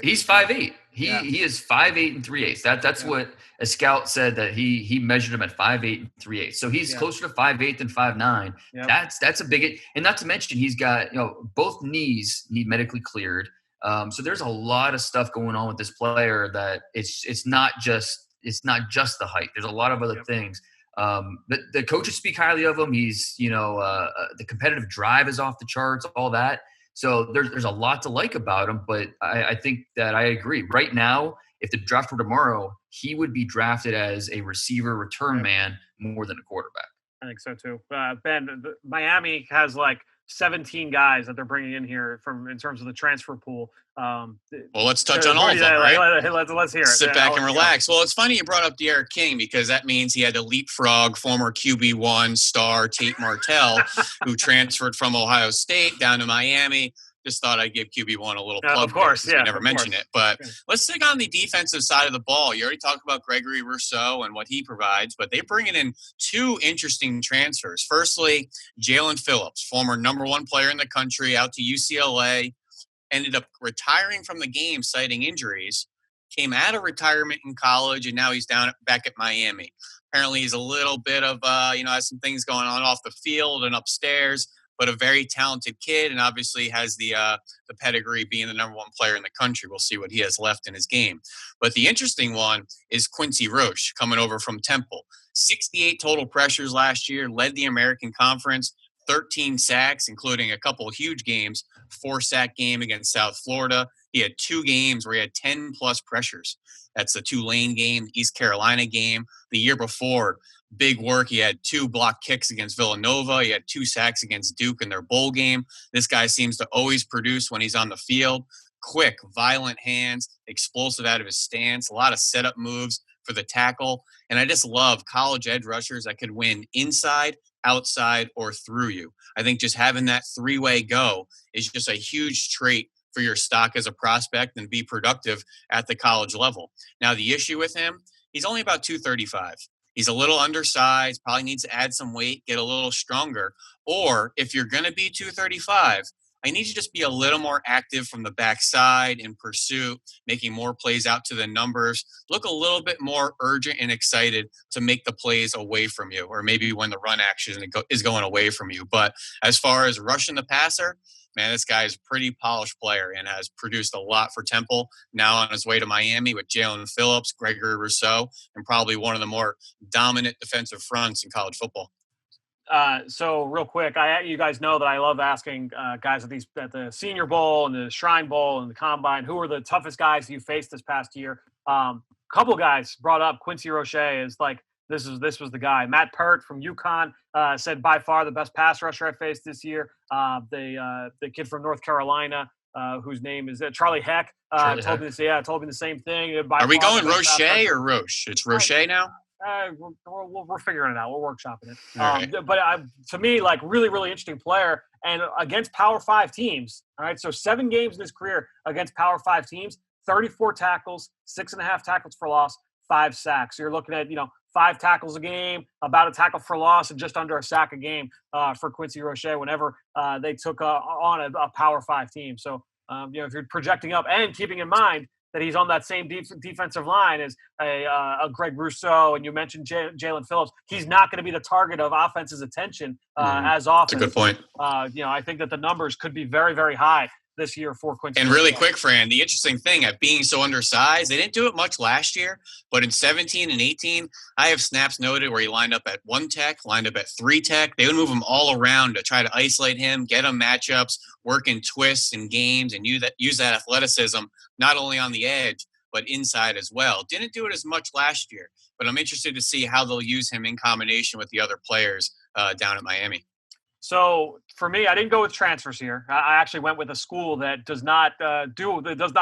He's 5'8". He is 5'8" and 3/8. That's what a scout said, that he measured him at 5'8" and 3/8. So he's closer to 5'8" than 5'9". Yep. That's a big, and not to mention he's got both knees need medically cleared. So there's a lot of stuff going on with this player that it's not just the height. There's a lot of other things. The coaches speak highly of him. He's the competitive drive is off the charts, all that. So there's a lot to like about him, but I think that I agree. Right now, if the draft were tomorrow, he would be drafted as a receiver return man more than a quarterback. I think so too. Ben, Miami has like 17 guys that they're bringing in here in terms of the transfer pool. Well, let's touch on all of them, right? Let's hear it. Sit back and relax. Well, it's funny you brought up D'Eriq King, because that means he had to leapfrog former QB1 star Tate Martell, who transferred from Ohio State down to Miami. Just thought I'd give QB1 a little plug. Of course, we never mentioned it. But let's stick on the defensive side of the ball. You already talked about Gregory Rousseau and what he provides, but they're bringing in two interesting transfers. Firstly, Jalen Phillips, former #1 player in the country, out to UCLA, ended up retiring from the game citing injuries, came out of retirement in college, and now he's back at Miami. Apparently he's a little bit of, has some things going on off the field and upstairs, but a very talented kid, and obviously has the pedigree being the #1 player in the country. We'll see what he has left in his game. But the interesting one is Quincy Roche coming over from Temple. 68 total pressures last year, led the American Conference, 13 sacks, including a couple of huge games, 4-sack game against South Florida. He had 2 games where he had 10-plus pressures. That's the Tulane game, the East Carolina game. The year before, big work. He had 2 block kicks against Villanova. He had 2 sacks against Duke in their bowl game. This guy seems to always produce when he's on the field. Quick, violent hands, explosive out of his stance, a lot of setup moves for the tackle. And I just love college edge rushers that could win inside, outside, or through you. I think just having that 3-way go is just a huge trait for your stock as a prospect and be productive at the college level. Now, the issue with him, he's only about 235. He's a little undersized, probably needs to add some weight, get a little stronger. Or if you're going to be 235, I need you to just be a little more active from the backside in pursuit, making more plays out to the numbers. Look a little bit more urgent and excited to make the plays away from you, or maybe when the run action is going away from you. But as far as rushing the passer, man, this guy is a pretty polished player and has produced a lot for Temple. Now on his way to Miami with Jalen Phillips, Gregory Rousseau, and probably one of the more dominant defensive fronts in college football. So real quick, you guys know that I love asking guys at the Senior Bowl and the Shrine Bowl and the Combine, who are the toughest guys you faced this past year. Couple guys brought up Quincy Roche is like, this was the guy. Matt Pert from UConn said by far the best pass rusher I faced this year. The kid from North Carolina, whose name is Charlie Heck, told me the same thing. Are we going Roche or Roche? It's Roche now? We're figuring it out. We're workshopping it. Right. But to me, like really, really interesting player. And against Power 5 teams, all right, so 7 games in his career against Power 5 teams, 34 tackles, 6.5 tackles for loss, 5 sacks. So you're looking at, 5 tackles a game, about a tackle for loss, and just under a sack a game for Quincy Roche whenever they took on a Power 5 team. So, if you're projecting up and keeping in mind that he's on that same defensive line as a Greg Rousseau, and you mentioned Jalen Phillips, he's not going to be the target of offense's attention as often. That's a good point. I think that the numbers could be very, very high this year for Quincy. And really quick, Fran, the interesting thing at being so undersized, they didn't do it much last year, but in 17 and 18, I have snaps noted where he lined up at 1 tech, lined up at 3 tech. They would move him all around to try to isolate him, get him matchups, work in twists and games, and use that athleticism not only on the edge, but inside as well. Didn't do it as much last year, but I'm interested to see how they'll use him in combination with the other players down at Miami. So for me, I didn't go with transfers here. I actually went with a school that does not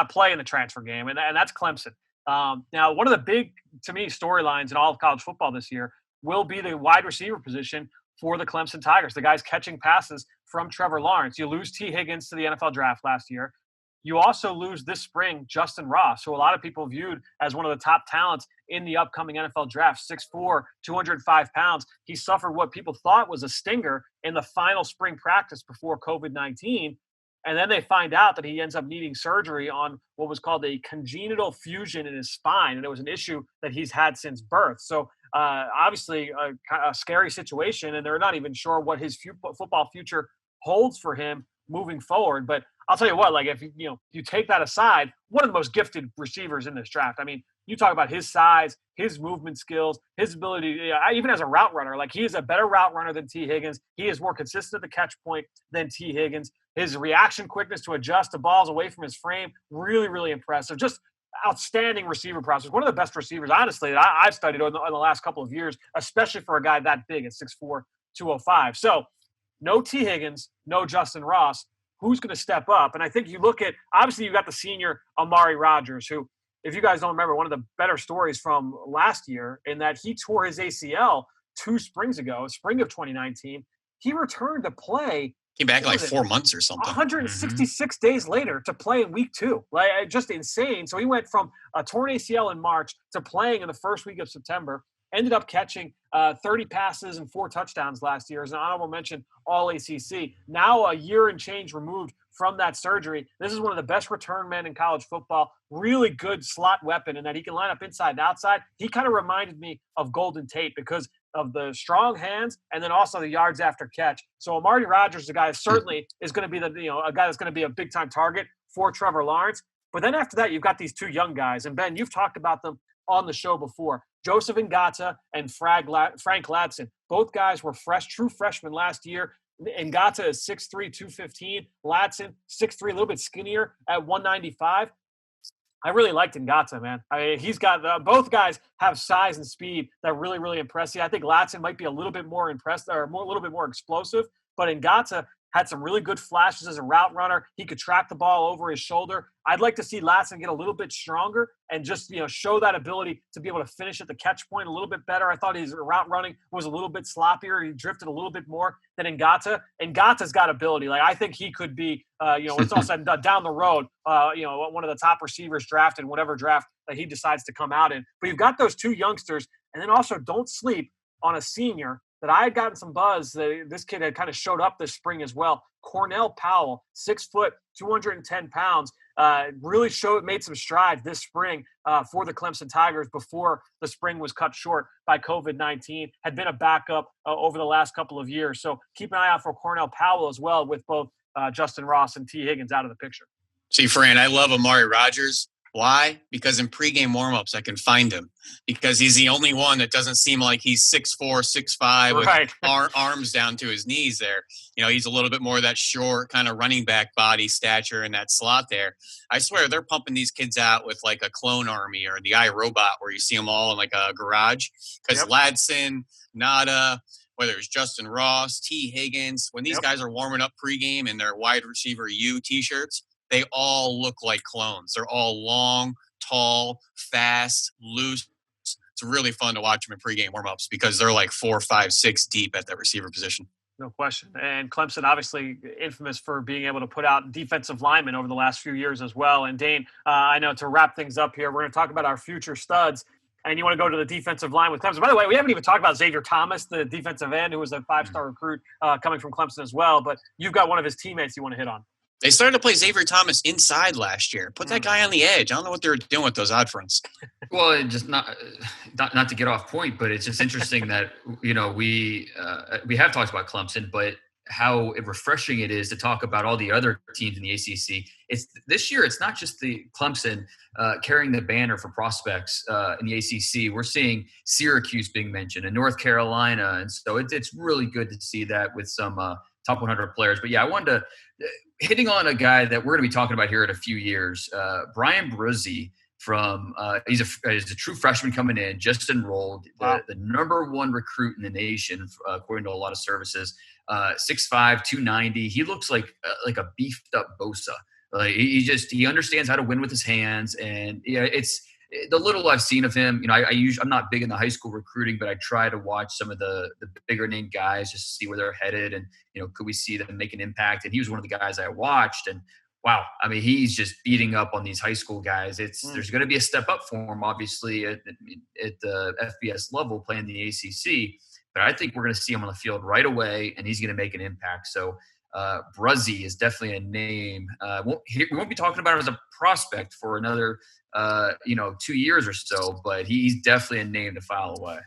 play in the transfer game, and that's Clemson. Now, one of the big, to me, storylines in all of college football this year will be the wide receiver position for the Clemson Tigers. The guys catching passes from Trevor Lawrence. You lose T. Higgins to the NFL draft last year. You also lose this spring Justin Ross, who a lot of people viewed as one of the top talents in the upcoming NFL draft, 6'4", 205 pounds. He suffered what people thought was a stinger in the final spring practice before COVID-19. And then they find out that he ends up needing surgery on what was called a congenital fusion in his spine. And it was an issue that he's had since birth. So obviously a scary situation, and they're not even sure what his football future holds for him moving forward. But I'll tell you what, like if you take that aside, one of the most gifted receivers in this draft. I mean, you talk about his size, his movement skills, his ability, even as a route runner, like he is a better route runner than T. Higgins. He is more consistent at the catch point than T. Higgins. His reaction quickness to adjust the balls away from his frame, really, really impressive. Just outstanding receiver process. One of the best receivers, honestly, that I've studied in the last couple of years, especially for a guy that big at 6'4", 205. So no T. Higgins, no Justin Ross. Who's going to step up? And I think you look at, obviously, you got the senior Amari Rodgers, who, if you guys don't remember, one of the better stories from last year in that he tore his ACL 2 springs ago, spring of 2019. He returned to play. Came back like 4 months or something. 166 days later to play in week 2. Like, just insane. So he went from a torn ACL in March to playing in the first week of September. Ended up catching 30 passes and 4 touchdowns last year as an honorable mention all ACC. Now a year and change removed from that surgery. This is one of the best return men in college football. Really good slot weapon in that he can line up inside and outside. He kind of reminded me of Golden Tate because of the strong hands and then also the yards after catch. So Amari Rodgers is a guy that certainly is going to be a guy that's going to be a big time target for Trevor Lawrence. But then after that, you've got these 2 young guys. And Ben, you've talked about them on the show before. Joseph Ngata and Frank Ladson. Both guys were true freshmen last year. Ngata is 6'3", 215. Ladson, 6'3", a little bit skinnier at 195. I really liked Ngata, man. I mean, he's got both guys have size and speed that really, really impress you. I think Ladson might be a little bit more impressed or a little bit more explosive, but Ngata had some really good flashes as a route runner. He could track the ball over his shoulder. I'd like to see Ladson get a little bit stronger and just, show that ability to be able to finish at the catch point a little bit better. I thought his route running was a little bit sloppier. He drifted a little bit more than Ngata. Ngata's got ability. Like, I think he could be, it's all said and done down the road, one of the top receivers drafted in whatever draft that he decides to come out in. But you've got those 2 youngsters, and then also don't sleep on a senior that I had gotten some buzz that this kid had kind of showed up this spring as well. Cornell Powell, 6 foot, 210 pounds, really made some strides this spring for the Clemson Tigers before the spring was cut short by COVID-19, had been a backup over the last couple of years. So keep an eye out for Cornell Powell as well with both Justin Ross and T. Higgins out of the picture. See, Fran, I love Amari Rodgers. Why? Because in pregame warmups, I can find him because he's the only one that doesn't seem like he's 6'4", 6'5", right, with arms down to his knees there. He's a little bit more of that short kind of running back body stature in that slot there. I swear they're pumping these kids out with like a clone army or the iRobot where you see them all in like a garage because Ladson, Nada, whether it's Justin Ross, T. Higgins, when these guys are warming up pregame in their wide receiver U T-shirts, they all look like clones. They're all long, tall, fast, loose. It's really fun to watch them in pregame warmups because they're like 4, 5, 6 deep at that receiver position. No question. And Clemson, obviously infamous for being able to put out defensive linemen over the last few years as well. And Dane, I know to wrap things up here, we're going to talk about our future studs. and you want to go to the defensive line with Clemson. By the way, we haven't even talked about Xavier Thomas, the defensive end, who was a 5-star recruit coming from Clemson as well. But you've got one of his teammates you want to hit on. They started to play Xavier Thomas inside last year. Put that guy on the edge. I don't know what they were doing with those odd fronts. Well, it just not to get off point, but it's just interesting that we have talked about Clemson, but how refreshing it is to talk about all the other teams in the ACC. It's this year. It's not just the Clemson carrying the banner for prospects in the ACC. We're seeing Syracuse being mentioned and North Carolina, and so it's really good to see that with some top 100 players. But yeah, I wanted to hitting on a guy that we're going to be talking about here in a few years, Brian Brzee. He's a true freshman coming in, just enrolled, the number one recruit in the nation, according to a lot of services. 6'5", 290. He looks like a beefed up Bosa. Like he understands how to win with his hands, and it's the little I've seen of him. I'm not big in the high school recruiting, but I try to watch some of the bigger name guys just to see where they're headed, and could we see them make an impact? And he was one of the guys I watched, and wow, I mean, he's just beating up on these high school guys. There's going to be a step up for him, obviously, at the FBS level playing the ACC. But I think we're going to see him on the field right away, and he's going to make an impact. So Brzee is definitely a name. We won't be talking about him as a prospect for another 2 years or so, but he's definitely a name to file away.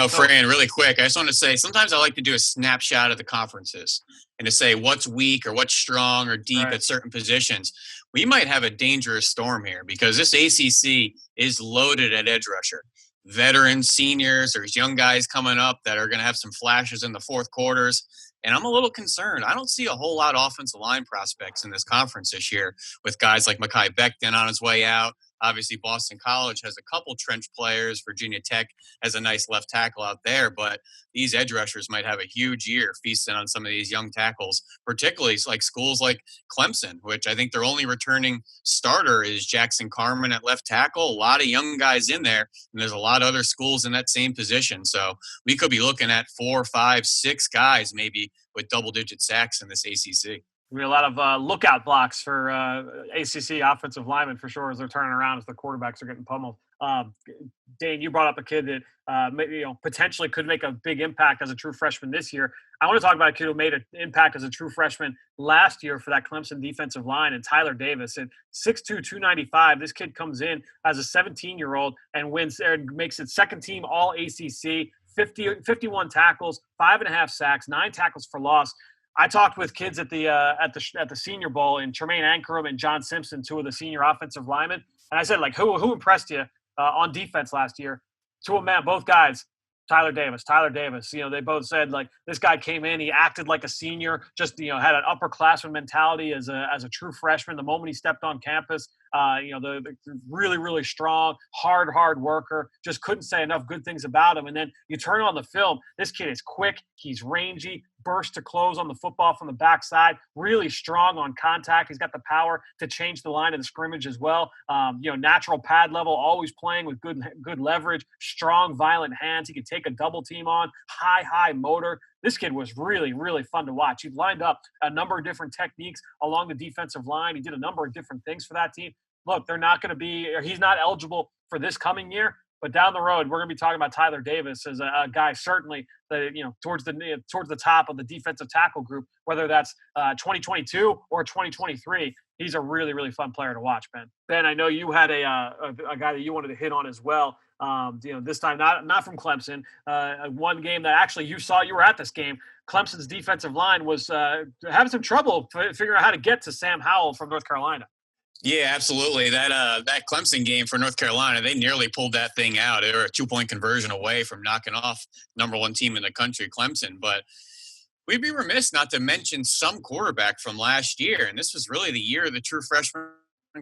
Fran, really quick, I just want to say sometimes I like to do a snapshot of the conferences and to say what's weak or what's strong or deep at certain positions. We might have a dangerous storm here because this ACC is loaded at edge rusher. Veterans, seniors, there's young guys coming up that are going to have some flashes in the fourth quarters. And I'm a little concerned. I don't see a whole lot of offensive line prospects in this conference this year with guys like Mekhi Becton on his way out. Obviously, Boston College has a couple trench players. Virginia Tech has a nice left tackle out there. But these edge rushers might have a huge year feasting on some of these young tackles, particularly like schools like Clemson, which I think their only returning starter is Jackson Carman at left tackle. A lot of young guys in there, and there's a lot of other schools in that same position. So we could be looking at 4, 5, 6 guys maybe with double-digit sacks in this ACC. Be a lot of lookout blocks for ACC offensive linemen for sure as they're turning around as the quarterbacks are getting pummeled. Dane, you brought up a kid that potentially could make a big impact as a true freshman this year. I want to talk about a kid who made an impact as a true freshman last year for that Clemson defensive line, and Tyler Davis. At 6'2", 295, this kid comes in as a 17-year-old and makes it second team All ACC, 51 tackles, 5.5 sacks, 9 tackles for loss. I talked with kids at the Senior Bowl, and Tremaine Ankrum and John Simpson, 2 of the senior offensive linemen, and I said, like, who impressed you on defense last year? 2 of them, both guys, Tyler Davis. They both said, like, this guy came in, he acted like a senior, just had an upperclassman mentality as a true freshman. The moment he stepped on campus, the really, really strong, hard worker. Just couldn't say enough good things about him. And then you turn on the film, this kid is quick, he's rangy, burst to close on the football from the backside, really strong on contact. He's got the power to change the line of the scrimmage as well. Natural pad level, always playing with good leverage, strong, violent hands. He could take a double team on, high motor. This kid was really, really fun to watch. He lined up a number of different techniques along the defensive line. He did a number of different things for that team. Look, he's not eligible for this coming year, but down the road, we're going to be talking about Tyler Davis as a guy certainly that towards the top of the defensive tackle group, whether that's 2022 or 2023. He's a really, really fun player to watch, Ben. Ben, I know you had a guy that you wanted to hit on as well. This time not from Clemson. One game that actually you were at this game. Clemson's defensive line was having some trouble figuring out how to get to Sam Howell from North Carolina. Yeah, absolutely. That Clemson game for North Carolina, they nearly pulled that thing out. They were a 2-point conversion away from knocking off number 1 team in the country, Clemson. But we'd be remiss not to mention some quarterback from last year. And this was really the year of the true freshman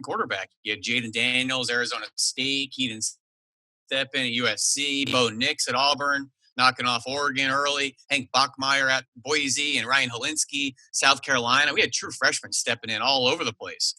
quarterback. You had Jaden Daniels, Arizona State, Keaton Steppen at USC, Bo Nix at Auburn, knocking off Oregon early, Hank Bachmeier at Boise, and Ryan Helinski, South Carolina. We had true freshmen stepping in all over the place.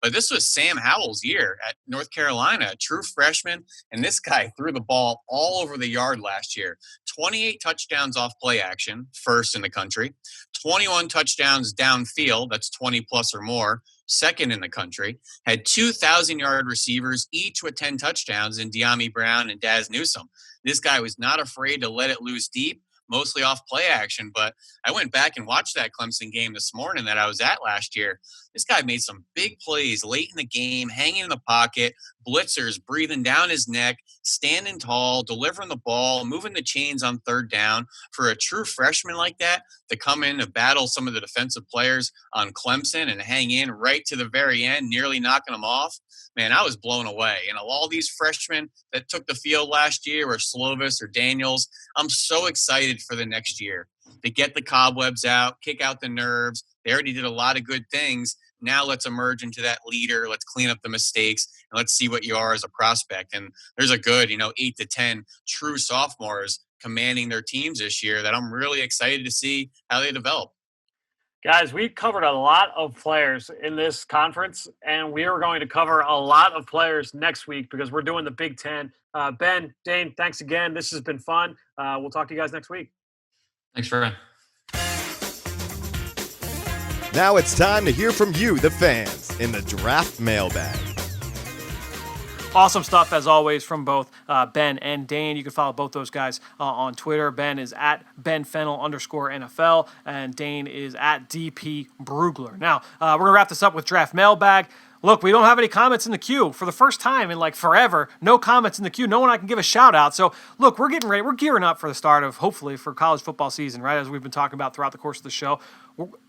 But this was Sam Howell's year at North Carolina, a true freshman, and this guy threw the ball all over the yard last year. 28 touchdowns off play action, first in the country. 21 touchdowns downfield, that's 20 plus or more, second in the country, had 2,000-yard receivers, each with 10 touchdowns in De'Ami Brown and Daz Newsome. This guy was not afraid to let it loose deep, mostly off play action. But I went back and watched that Clemson game this morning that I was at last year. This guy made some big plays late in the game, hanging in the pocket, blitzers breathing down his neck, standing tall, delivering the ball, moving the chains on third down. For a true freshman like that to come in to battle some of the defensive players on Clemson and hang in right to the very end, nearly knocking them off, man, I was blown away. And all these freshmen that took the field last year, or Slovis or Daniels, I'm so excited for the next year to get the cobwebs out, kick out the nerves. They already did a lot of good things. Now let's emerge into that leader. Let's clean up the mistakes, and let's see what you are as a prospect. And there's a good, 8 to 10 true sophomores commanding their teams this year that I'm really excited to see how they develop. Guys, we covered a lot of players in this conference, and we are going to cover a lot of players next week because we're doing the Big Ten. Ben, Dane, thanks again. This has been fun. We'll talk to you guys next week. Thanks, Fran. Now it's time to hear from you, the fans, in the Draft Mailbag. Awesome stuff, as always, from both Ben and Dane. You can follow both those guys on Twitter. Ben is at @BenFennell_NFL, and Dane is at DP Brugler. Now, we're going to wrap this up with Draft Mailbag. Look, we don't have any comments in the queue for the first time in forever. No comments in the queue. No one I can give a shout out. So, look, we're getting ready. We're gearing up for the start of, hopefully, for college football season, right? As we've been talking about throughout the course of the show.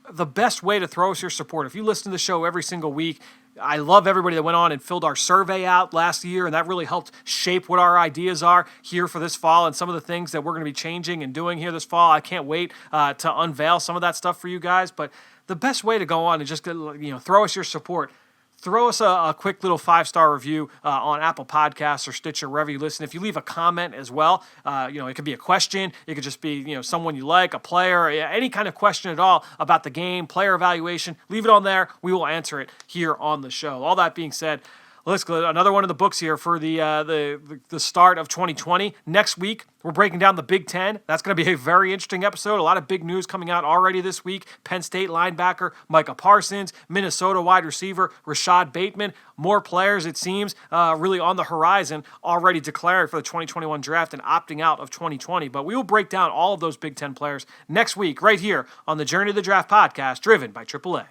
The best way to throw us your support, if you listen to the show every single week, I love everybody that went on and filled our survey out last year, and that really helped shape what our ideas are here for this fall and some of the things that we're going to be changing and doing here this fall. I can't wait to unveil some of that stuff for you guys. But the best way to go on and just throw us your support. Throw us a quick little 5-star review on Apple Podcasts or Stitcher, wherever you listen. If you leave a comment as well, it could be a question. It could just be, someone you like, a player, any kind of question at all about the game, player evaluation. Leave it on there. We will answer it here on the show. All that being said, let's go. Another one of the books here for the start of 2020. Next week, we're breaking down the Big Ten. That's going to be a very interesting episode. A lot of big news coming out already this week. Penn State linebacker Micah Parsons, Minnesota wide receiver Rashad Bateman. More players, it seems, really on the horizon, already declared for the 2021 draft and opting out of 2020. But we will break down all of those Big Ten players next week right here on the Journey to the Draft podcast, driven by AAA.